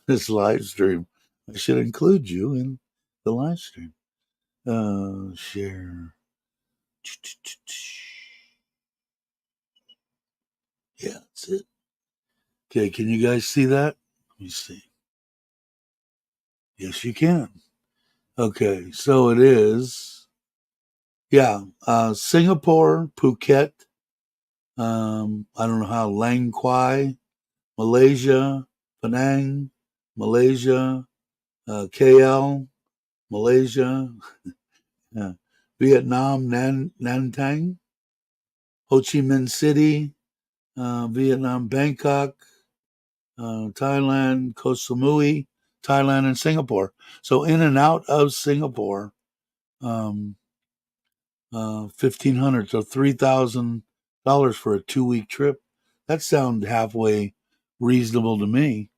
this live stream. I should include you in the live stream. Share. Yeah, that's it. Okay, can you guys see that? Let me see. Yes, you can. Okay, so it is. Yeah, Singapore, Phuket. I don't know how. Langkawi, Malaysia, Penang, Malaysia, KL, Malaysia, Vietnam, Nantang, Ho Chi Minh City, Vietnam, Bangkok, Thailand, Koh Samui, Thailand, and Singapore. So in and out of Singapore, 1,500, so $3,000 for a 2 week trip. That sounds halfway reasonable to me.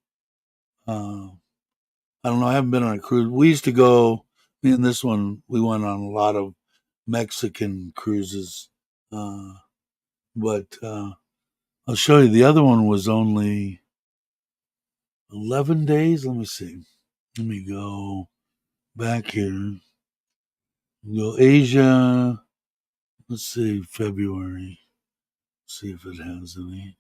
I don't know. I haven't been on a cruise. We used to go. Me and this one, we went on a lot of Mexican cruises, but I'll show you. The other one was only 11 days. Let me see. Let me go back here. Go Asia. Let's see, February. See if it has any.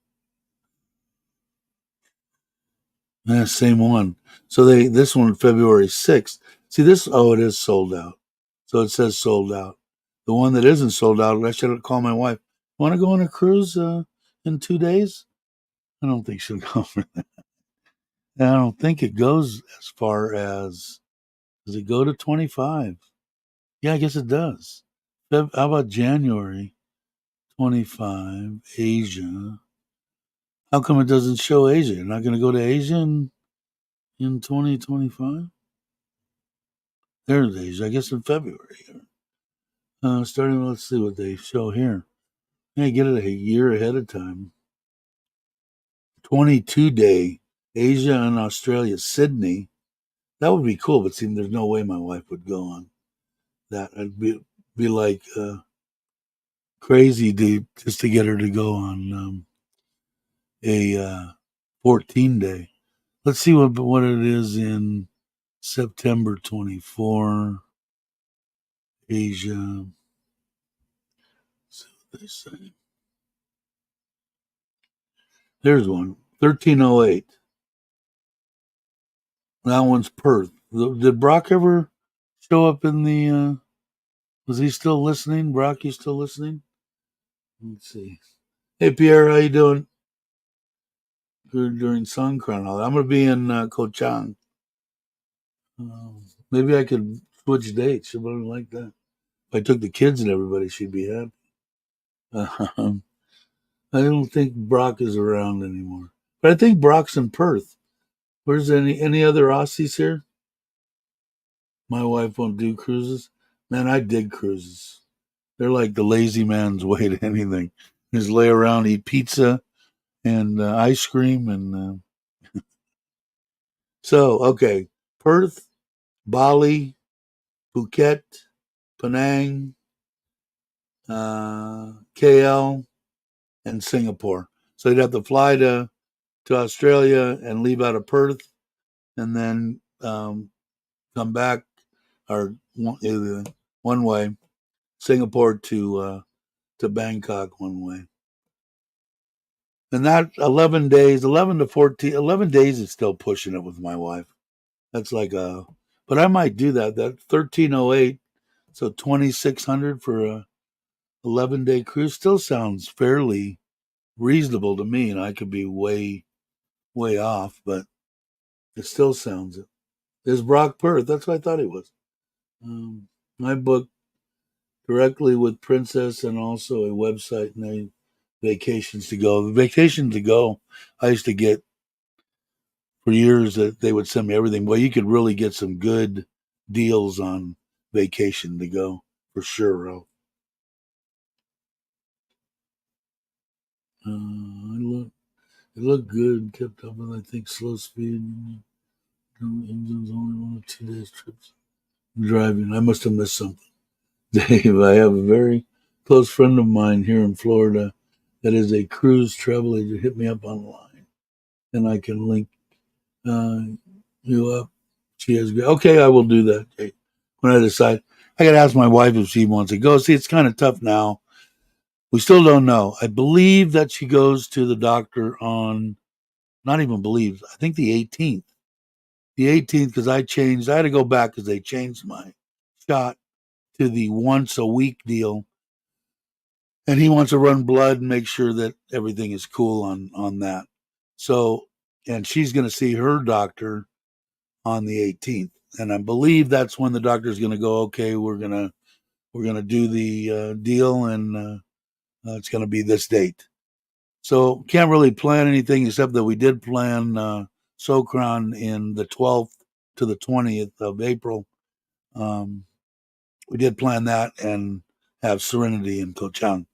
Same one. So this one February 6th. See this? Oh, it is sold out. So it says sold out. The one that isn't sold out, I should have called my wife. Want to go on a cruise in 2 days? I don't think she'll go for that. And I don't think it goes as far as. Does it go to 25? Yeah, I guess it does. How about January 25, Asia? How come it doesn't show Asia? You're not going to go to Asia in 2025? There's Asia, I guess in February. Starting, let's see what they show here. They get it a year ahead of time. 22-day Asia and Australia, Sydney. That would be cool, but see, there's no way my wife would go on that. I'd be like crazy just to get her to go on a 14-day. Let's see what it is in September 24. Asia. Let's see what they say. There's one. 1308. That one's Perth. Did Brock ever show up in the? Was he still listening? Brock, you still listening? Let's see. Hey Pierre, how you doing? During Songkran. I'm gonna be in Koh Chang. Maybe I could switch dates. She wouldn't like that. If I took the kids and everybody, she'd be happy. I don't think Brock is around anymore, but I think Brock's in Perth. Where's any other Aussies here? My wife won't do cruises. Man, I dig cruises. They're like the lazy man's way to anything. Just lay around, eat pizza and ice cream, and so okay. Perth, Bali, Phuket, Penang, KL, and Singapore. So you'd have to fly to Australia and leave out of Perth, and then come back or one way, Singapore to Bangkok one way. And that 11 days, 11 to 14, 11 days is still pushing it with my wife. That's like but I might do that. That 1308, so 2,600 for a 11-day cruise still sounds fairly reasonable to me. And I could be way off, but it still sounds it. There's Brock Perth. That's what I thought he was. I booked directly with Princess and also a website named Vacations to Go. The Vacation to Go, I used to get for years that they would send me everything. Well, you could really get some good deals on Vacation to Go for sure. It looked good. Kept up with I think slow speed. Engines only 1 or 2 days trips. Driving. I must have missed something. Dave, I have a very close friend of mine here in Florida that is a cruise travel agent. Hit me up online, and I can link uh, you up. She has okay. I will do that. Jake. When I decide, I got to ask my wife if she wants to go. See, it's kind of tough now. We still don't know. I believe that she goes to the doctor on not even believe. I think the 18th. The 18th because I changed. I had to go back because they changed my shot to the once a week deal, and he wants to run blood and make sure that everything is cool on that. So, and she's going to see her doctor on the 18th, and I believe that's when the doctor's going to go. Okay, we're gonna do the deal, and it's going to be this date. So can't really plan anything except that we did plan Socron in the 12th to the 20th of April. Um, we did plan that and have Serenity in Kochang.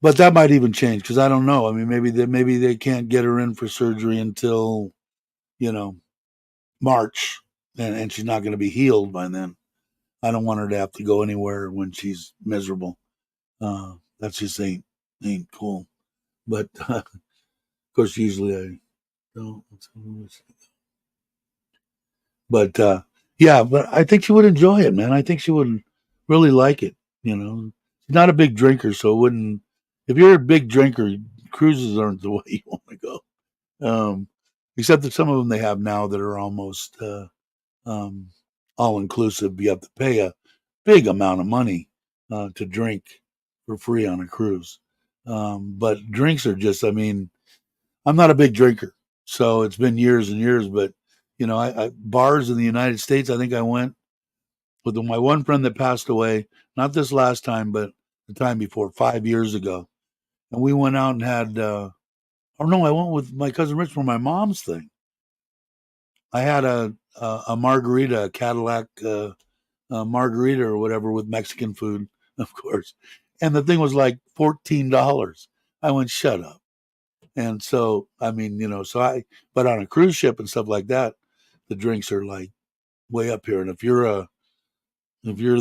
But that might even change because I don't know. I mean, maybe they can't get her in for surgery until you know March, and she's not going to be healed by then. I don't want her to have to go anywhere when she's miserable. That just ain't cool. But of course, usually I don't. But yeah, but I think she would enjoy it, man. I think she would really like it. She's not a big drinker, so it wouldn't. If you're a big drinker, cruises aren't the way you want to go. Um, except that some of them they have now that are almost um, all inclusive. You have to pay a big amount of money to drink for free on a cruise. But drinks are just, I mean, I'm not a big drinker, so it's been years and years. But bars in the United States, I think I went with my one friend that passed away, not this last time, but the time before, 5 years ago, and we went out and had. Or no, I went with my cousin Rich for my mom's thing. I had a margarita, a Cadillac margarita or whatever with Mexican food, of course, and the thing was like $14. I went, shut up. And so, I mean, but on a cruise ship and stuff like that, the drinks are like way up here. And if you're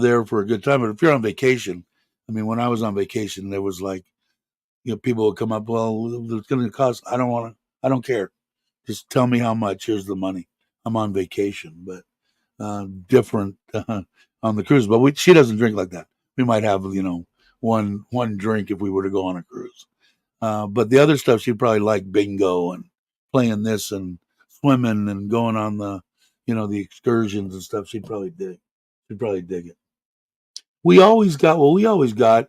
there for a good time, but if you're on vacation, I mean, when I was on vacation, there was like, people would come up, well, it's going to cost, I don't care. Just tell me how much. Here's the money. I'm on vacation, but different on the cruise. But she doesn't drink like that. We might have one drink if we were to go on a cruise. But the other stuff she'd probably like bingo and playing this and swimming and going on the excursions and stuff. She'd probably dig. She'd probably dig it. We always got.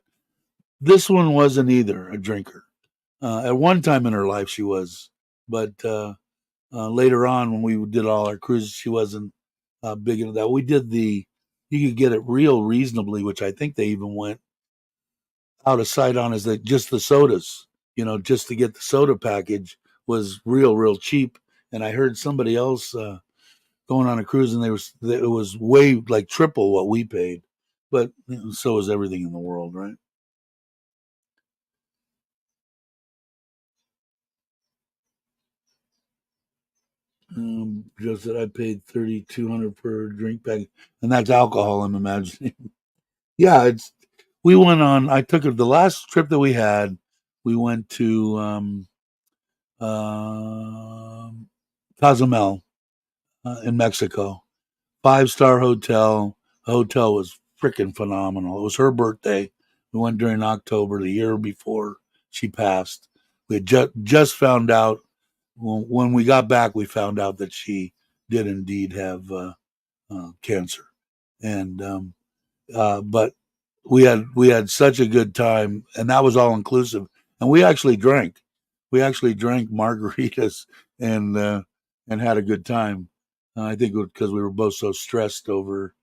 This one wasn't either a drinker. At one time in her life she was, but later on when we did all our cruises, she wasn't big into that. We did you could get it real reasonably, which I think they even went out of sight on is that just the sodas, just to get the soda package was real cheap. And I heard somebody else going on a cruise and it was way like triple what we paid, but so is everything in the world, right? Just that I paid 3,200 per drink package, and that's alcohol. I'm imagining. Yeah, we went on. I took it the last trip that we had. We went to um Cozumel in Mexico. 5-star hotel. The hotel was freaking phenomenal. It was her birthday. We went during October, the year before she passed. We had just found out when we got back. We found out that she did indeed have cancer, and but we had such a good time, and that was all inclusive. And we actually drank. We actually drank margaritas and had a good time. I think because we were both so stressed over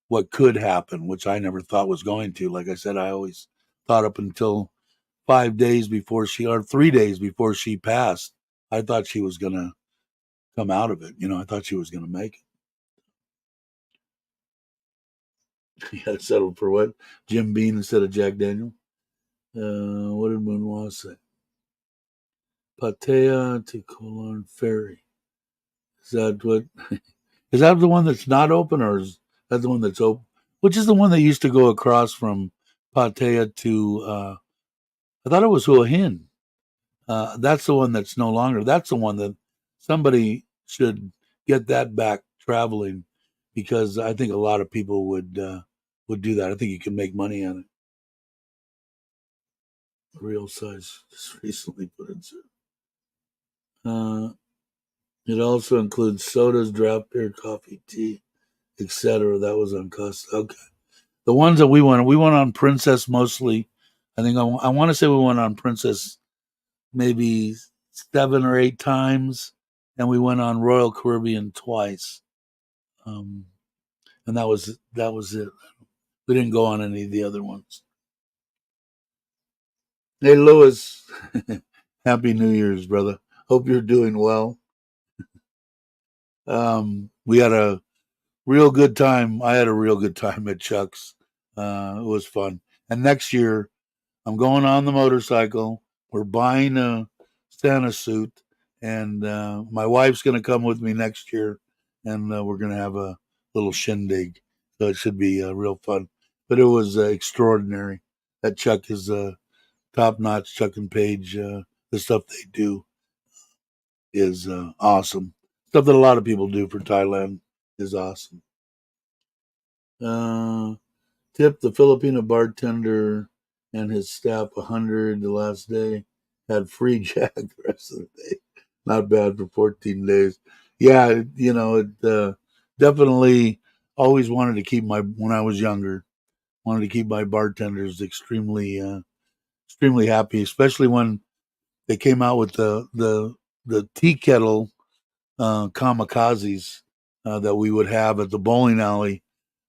what could happen, which I never thought was going to. Like I said, I always thought up until 5 days before she, or 3 days before she passed, I thought she was going to come out of it. I thought she was going to make it. You got to settle for what? Jim Beam instead of Jack Daniel. What did Moonwa say? Patea to Colon Ferry. Is that what? Is that the one that's not open, or is that the one that's open? Which is the one that used to go across from Patea to? I thought it was Hua Hin. That's the one that's no longer. That's the one that somebody should get that back traveling, because I think a lot of people would do that. I think you can make money on it. Real size just recently put in. It also includes sodas, draft beer, coffee, tea, etc. That was on cost. Okay. The ones that we went on Princess mostly. I think I want to say we went on Princess maybe 7 or 8 times, and we went on Royal Caribbean twice. Um, and that was it. We didn't go on any of the other ones. Hey, Lewis, Happy New Year's, brother. Hope you're doing well. We had a real good time. I had a real good time at Chuck's. It was fun. And next year, I'm going on the motorcycle. We're buying a Santa suit, and my wife's going to come with me next year, and we're going to have a little shindig. So it should be real fun. But it was extraordinary. That Chuck is top notch. Chuck and Paige, the stuff they do is awesome. Stuff that a lot of people do for Thailand is awesome. Uh, Tip the Filipino bartender and his staff 100 the last day. Had free Jack the rest of the day. Not bad for 14 days. Yeah, it definitely always wanted to keep when I was younger, wanted to keep my bartenders extremely happy, especially when they came out with the tea kettle kamikazes that we would have at the bowling alley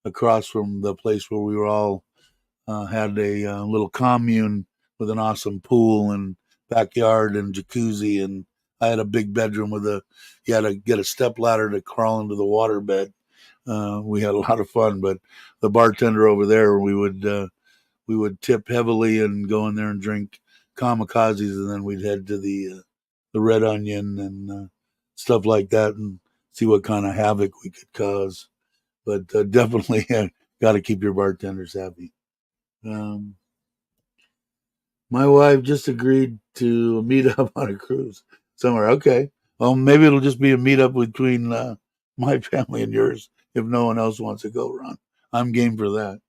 across from the place where we were all had a little commune with an awesome pool and backyard and jacuzzi, and I had a big bedroom with you had to get a step ladder to crawl into the water bed. We had a lot of fun, but the bartender over there, we would tip heavily and go in there and drink kamikazes, and then we'd head to the Red Onion and stuff like that, and see what kind of havoc we could cause. But definitely got to keep your bartenders happy. Um, my wife just agreed to meet up on a cruise somewhere. Okay. Well, maybe it'll just be a meetup between my family and yours if no one else wants to go, Ron. I'm game for that.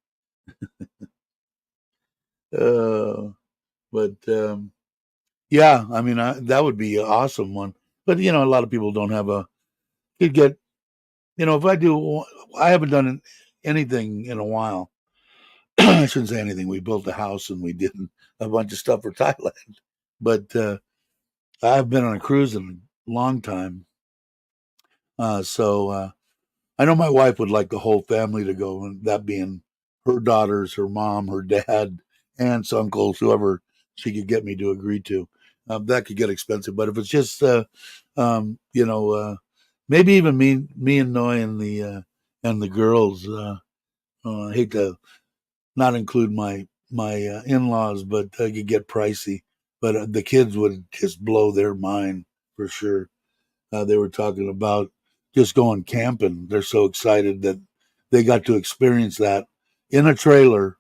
Uh, but yeah, I mean, that would be an awesome one. But, a lot of people don't have could get, if I haven't done anything in a while. I shouldn't say anything. We built a house and we did a bunch of stuff for Thailand. But I've been on a cruise in a long time. So I know my wife would like the whole family to go, and that being her daughters, her mom, her dad, aunts, uncles, whoever she could get me to agree to. That could get expensive. But if it's just, maybe even me and Noy and the girls. I hate to not include my in-laws, but it could get pricey. But the kids would just blow their mind for sure. They were talking about just going camping. They're so excited that they got to experience that in a trailer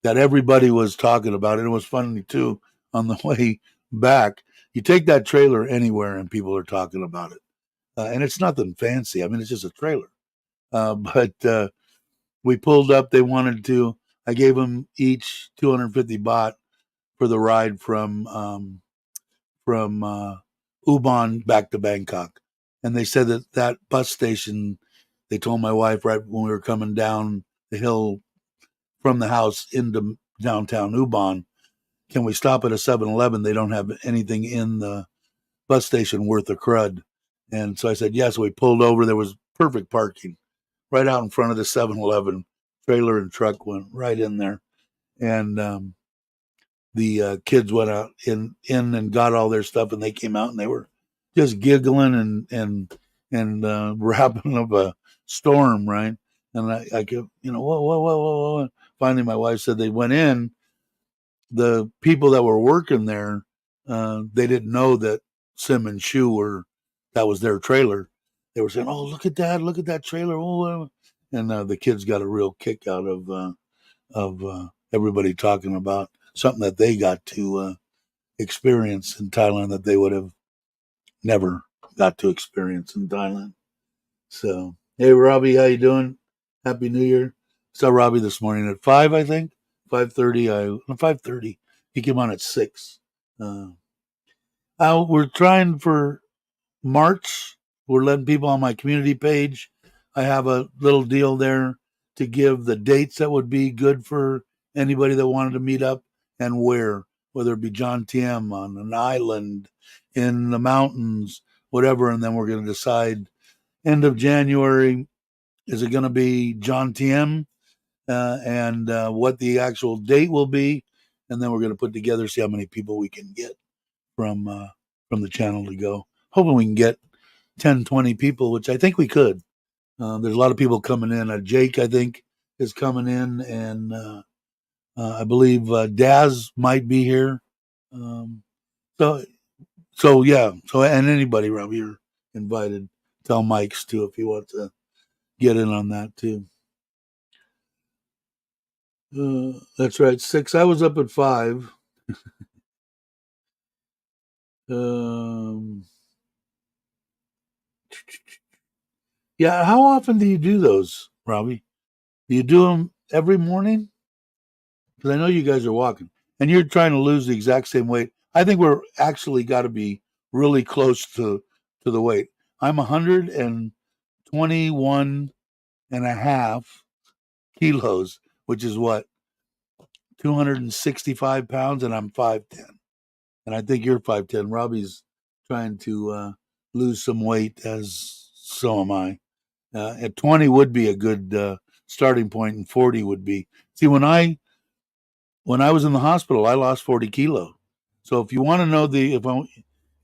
that everybody was talking about. And it was funny too on the way back. You take that trailer anywhere and people are talking about it. And it's nothing fancy. I mean, it's just a trailer. But we pulled up. They wanted to. I gave them each 250 baht for the ride from Ubon back to Bangkok, and they said that bus station. They told my wife right when we were coming down the hill from the house into downtown Ubon, can we stop at a 7-Eleven? They don't have anything in the bus station worth a crud. And so I said yes. So we pulled over. There was perfect parking right out in front of the 7-Eleven. trailer and truck went right in there, and the kids went out in and got all their stuff, and they came out and they were just giggling and rapping of a storm, right? And I kept, whoa. Finally, my wife said they went in. The people that were working there, they didn't know that Sim and Shu that was their trailer. They were saying, "Oh, look at that trailer!" Oh, and the kids got a real kick out of everybody talking about something that they got to experience in Thailand that they would have never got to experience in Thailand. So, hey, Robbie, how you doing? Happy New Year. Saw Robbie this morning at 5, I think. 5:30. 5:30. He came on at 6. Uh, we're trying for March. We're letting people on my community page. I have a little deal there to give the dates that would be good for anybody that wanted to meet up and where, whether it be John Tiem on an island, in the mountains, whatever. And then we're going to decide end of January. Is it going to be John Tiem and what the actual date will be? And then we're going to put together, see how many people we can get from the channel to go. Hoping we can get 10, 20 people, which I think we could. There's a lot of people coming in. Jake, I think, is coming in, and I believe Daz might be here. Um, so, yeah. So, and anybody around here invited. Tell Mike's too if you want to get in on that too. That's right, 6. I was up at 5. Um, yeah. How often do you do those, Robbie? Do you do them every morning? Because I know you guys are walking and you're trying to lose the exact same weight. I think we're actually got to be really close to the weight. I'm 121 and a half kilos, which is what, 265 pounds, and I'm 5'10. And I think you're 5'10. Robbie's trying to lose some weight, as so am I. At 20 would be a good starting point, and 40 would be. See, when I was in the hospital, I lost 40 kilo. So if you want to know if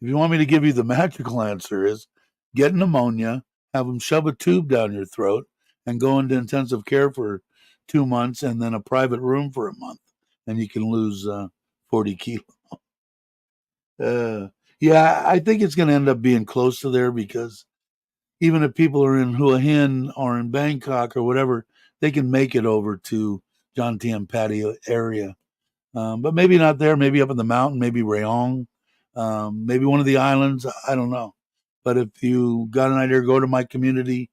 you want me to give you the magical answer, is get pneumonia, have them shove a tube down your throat, and go into intensive care for 2 months, and then a private room for a month, and you can lose 40 kilo. Uh, yeah, I think it's going to end up being close to there because even if people are in Hua Hin or in Bangkok or whatever, they can make it over to John Tien Patio area. But maybe not there, maybe up in the mountain, maybe Rayong, maybe one of the islands. I don't know. But if you got an idea, go to my community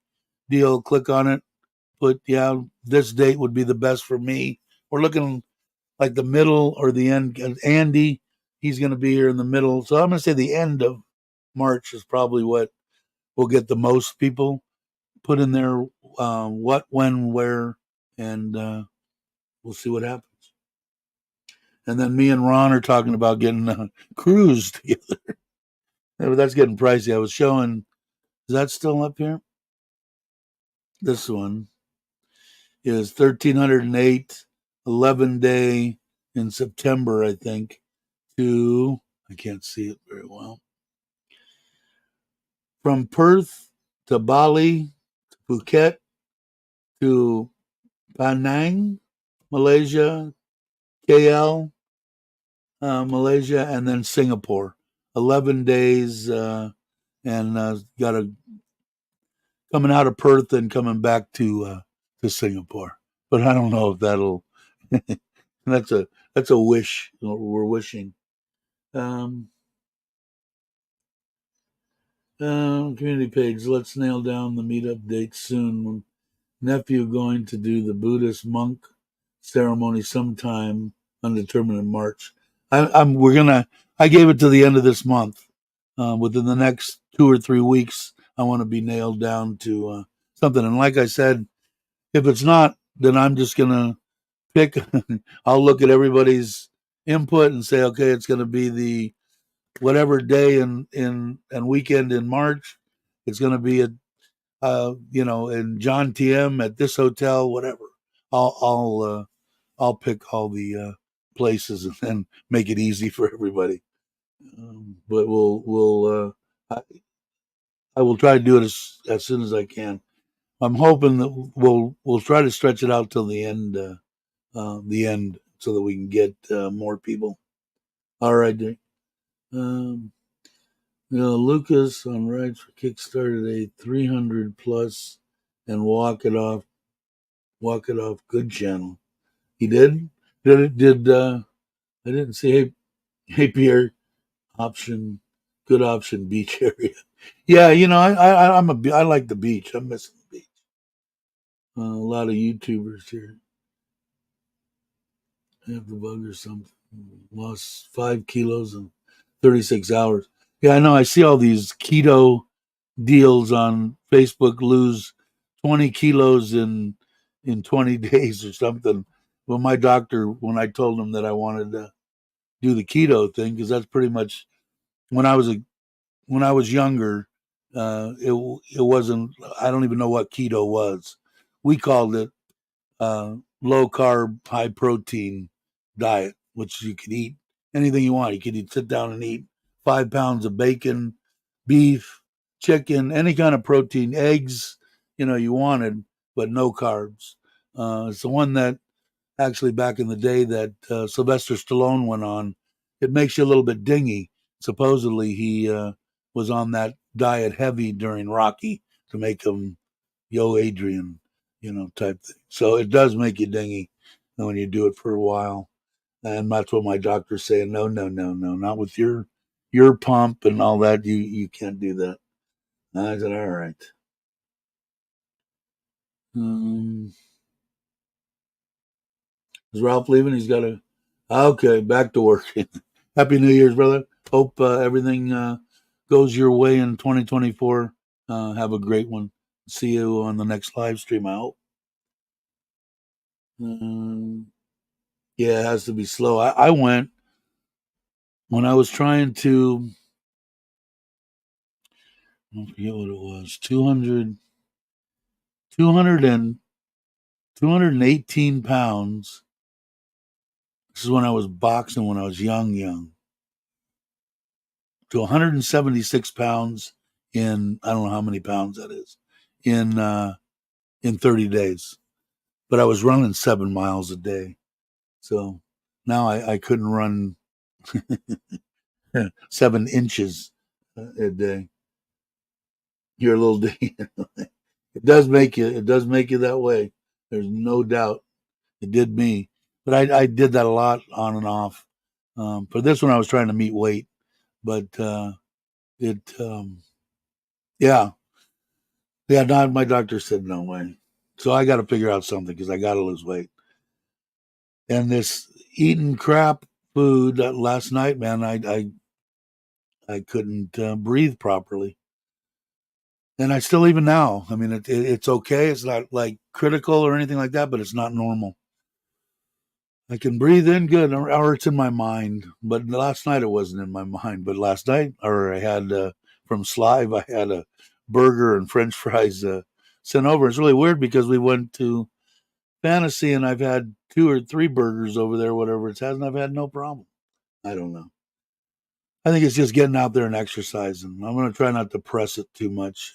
deal, click on it, put, yeah, this date would be the best for me. We're looking like the middle or the end. Andy, he's going to be here in the middle. So I'm going to say the end of March is probably what will get the most people. Put in there what, when, where, and we'll see what happens. And then me and Ron are talking about getting a cruise together. Yeah, but that's getting pricey. I was showing, is that still up here? This one is 1,308, 11-day in September, I think, to, I can't see it very well, from Perth to Bali, to Phuket, to Penang, Malaysia, KL, Malaysia, and then Singapore. 11 days, and got a coming out of Perth and coming back to Singapore. But I don't know if that'll. that's a wish. We're wishing. Um, Community page. Let's nail down the meetup date soon. Nephew going to do the Buddhist monk ceremony sometime undetermined in March. We're gonna. I gave it to the end of this month. Within the next 2 or 3 weeks, I want to be nailed down to something. And like I said, if it's not, then I'm just gonna pick. I'll look at everybody's input and say, okay, it's gonna be the whatever day and weekend in March. It's gonna be at in John Tiem at this hotel, whatever. I'll pick all the places and then make it easy for everybody. But I will try to do it as soon as I can. I'm hoping that we'll try to stretch it out till the end, so that we can get more people. All right, Dick. Um, Lucas on Rides for Kickstarted a 300 plus and walk it off good channel. He did. Did it? Did I didn't see. Hey Pierre, option, good option, beach area. Yeah, I like the beach. I'm missing the beach. A lot of YouTubers here have the bug or something. Lost 5 kilos in 36 hours. Yeah, I know. I see all these keto deals on Facebook. Lose 20 kilos in 20 days or something. Well, my doctor, when I told him that I wanted to do the keto thing, because that's pretty much when when I was younger, it wasn't. I don't even know what keto was. We called it low carb, high protein diet, which you could eat anything you want. You could sit down and eat 5 pounds of bacon, beef, chicken, any kind of protein, eggs, you wanted, but no carbs. It's the one that actually back in the day that Sylvester Stallone went on. It makes you a little bit dingy. Supposedly he was on that diet heavy during Rocky to make him Yo Adrian, type thing. So it does make you dingy when you do it for a while. And that's what my doctor's saying. No, no, no, no, not with your pump and all that. You can't do that. I said, all right. Um, is Ralph leaving? He's got to. Okay, back to work. Happy New Year's, brother. Hope everything goes your way in 2024. Have a great one. See you on the next live stream. I hope. Um, yeah, it has to be slow. I went when I was trying to. I forget what it was. 200 and 218 pounds. This is when I was boxing when I was young. To 176 pounds in I don't know how many pounds that is in uh, in 30 days. But I was running 7 miles a day, so now I couldn't run 7 inches a day. You're a little. It does make you that way. There's no doubt. It did me, but I did that a lot on and off. For this one, I was trying to meet weight, but it yeah, yeah. Not my doctor said no way, so I got to figure out something because I got to lose weight. And this eating crap food last night, man, I couldn't breathe properly, and I still even now. I mean, it's okay. It's not like critical or anything like that, but it's not normal. I can breathe in good, or it's in my mind. But last night it wasn't in my mind. But last night, or I had from Slive, I had a burger and French fries sent over. It's really weird because we went to Fantasy and I've had 2 or 3 burgers over there, whatever it's had, and I've had no problem. I don't know. I think it's just getting out there and exercising. I'm going to try not to press it too much,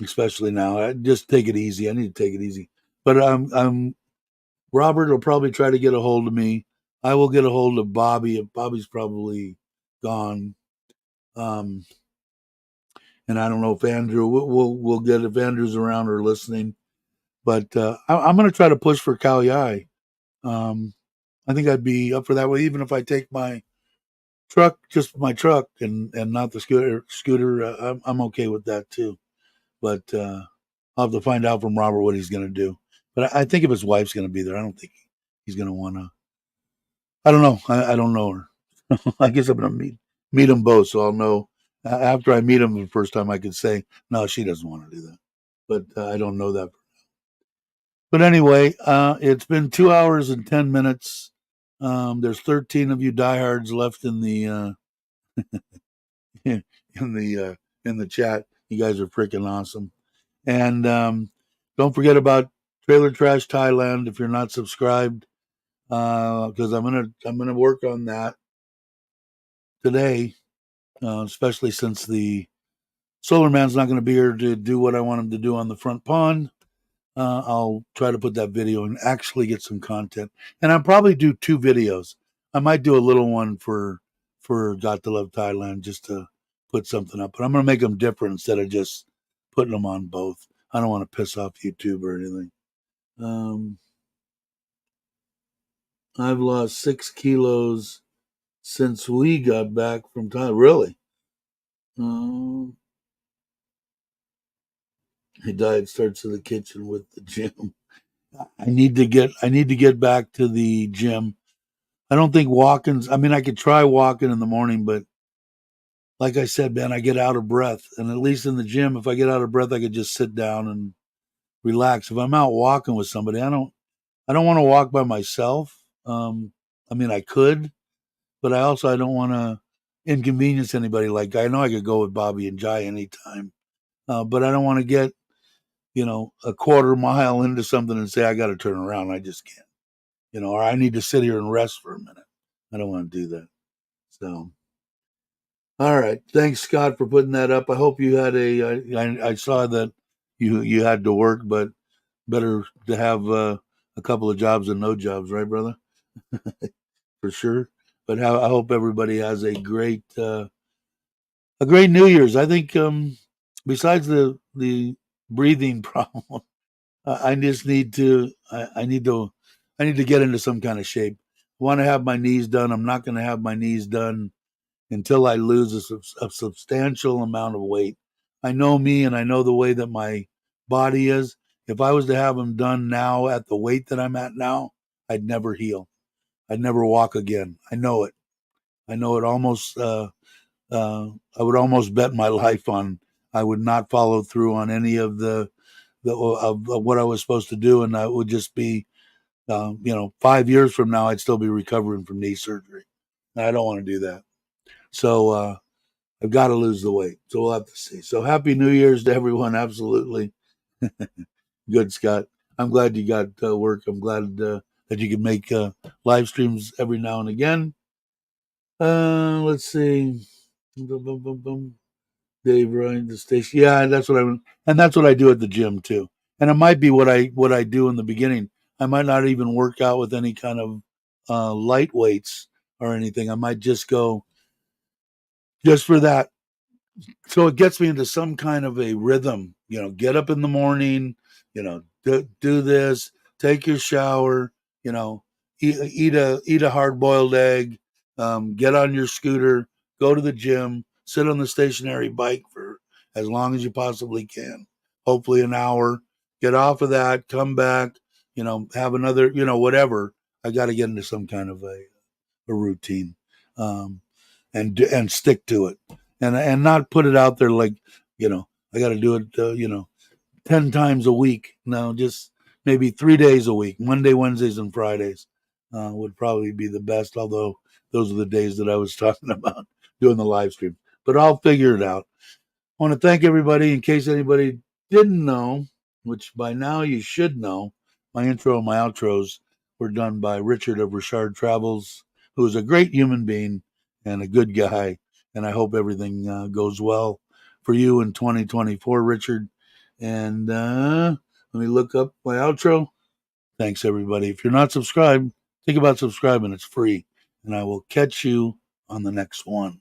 especially now. I just take it easy. I need to take it easy. But Robert will probably try to get a hold of me. I will get a hold of Bobby. Bobby's probably gone. Um, and I don't know if Andrew. We'll get if Andrew's around or listening. But I'm going to try to push for Cagliari. Um, I think I'd be up for that way, even if I take my truck, just my truck, and not the scooter. I'm okay with that too. But I'll have to find out from Robert what he's going to do. But I think if his wife's going to be there, I don't think he's going to want to. I don't know. I don't know her. I guess I'm gonna meet them both, so I'll know after I meet them the first time. I could say no, she doesn't want to do that, but I don't know that. But anyway, it's been 2 hours and 10 minutes. There's 13 of you diehards left in the in the chat. You guys are freaking awesome, and don't forget about Trailer Trash Thailand. If you're not subscribed, because I'm gonna work on that today, especially since the Solar Man's not going to be here to do what I want him to do on the front pond. I'll try to put that video and actually get some content. And I'll probably do 2 videos. I might do a little one for Got to Love Thailand just to put something up. But I'm going to make them different instead of just putting them on both. I don't want to piss off YouTube or anything. I've lost 6 kilos since we got back from Thailand. Really? My diet starts in the kitchen with the gym. I need to get back to the gym. I don't think walking's I mean I could try walking in the morning, but like I said, man, I get out of breath. And at least in the gym, if I get out of breath, I could just sit down and relax. If I'm out walking with somebody, I don't want to walk by myself. I mean I could, but I don't want to inconvenience anybody. Like I know I could go with Bobby and Jai anytime. But I don't want to get, a quarter mile into something and say I got to turn around. I just can't. Or I need to sit here and rest for a minute. I don't want to do that. So, all right. Thanks, Scott, for putting that up. I hope you had I saw that you had to work, but better to have a couple of jobs than no jobs, right, brother? For sure. But I hope everybody has a great New Year's. I think besides the breathing problem, I just need to. I need to. I need to get into some kind of shape. I want to have my knees done. I'm not going to have my knees done until I lose a substantial amount of weight. I know me, and I know the way that my body is. If I was to have them done now at the weight that I'm at now, I'd never heal. I'd never walk again. I know it. I know it almost. I would almost bet my life on I would not follow through on any of of what I was supposed to do, and I would just be, 5 years from now, I'd still be recovering from knee surgery. And I don't want to do that. So I've got to lose the weight. So we'll have to see. So happy New Year's to everyone. Absolutely. Good, Scott. I'm glad you got work. I'm glad that you can make live streams every now and again. Let's see. Boom, boom, boom, boom. Dave Ryan, the station. Yeah, and that's what I do at the gym too. And it might be what I do in the beginning. I might not even work out with any kind of light weights or anything. I might just go just for that, so it gets me into some kind of a rhythm. Get up in the morning, do this, take your shower, eat a hard boiled egg, get on your scooter, go to the gym, sit on the stationary bike for as long as you possibly can, hopefully an hour, get off of that, come back, have another, whatever. I got to get into some kind of a routine, um, and stick to it, and not put it out there like, I got to do it, 10 times a week. No, just maybe 3 days a week, Monday, Wednesdays, and Fridays would probably be the best. Although those are the days that I was talking about doing the live stream, but I'll figure it out. I want to thank everybody. In case anybody didn't know, which by now you should know, my intro and my outros were done by Richard of Richard Travels, who is a great human being and a good guy. And I hope everything goes well for you in 2024, Richard. And let me look up my outro. Thanks, everybody. If you're not subscribed, think about subscribing. It's free. And I will catch you on the next one.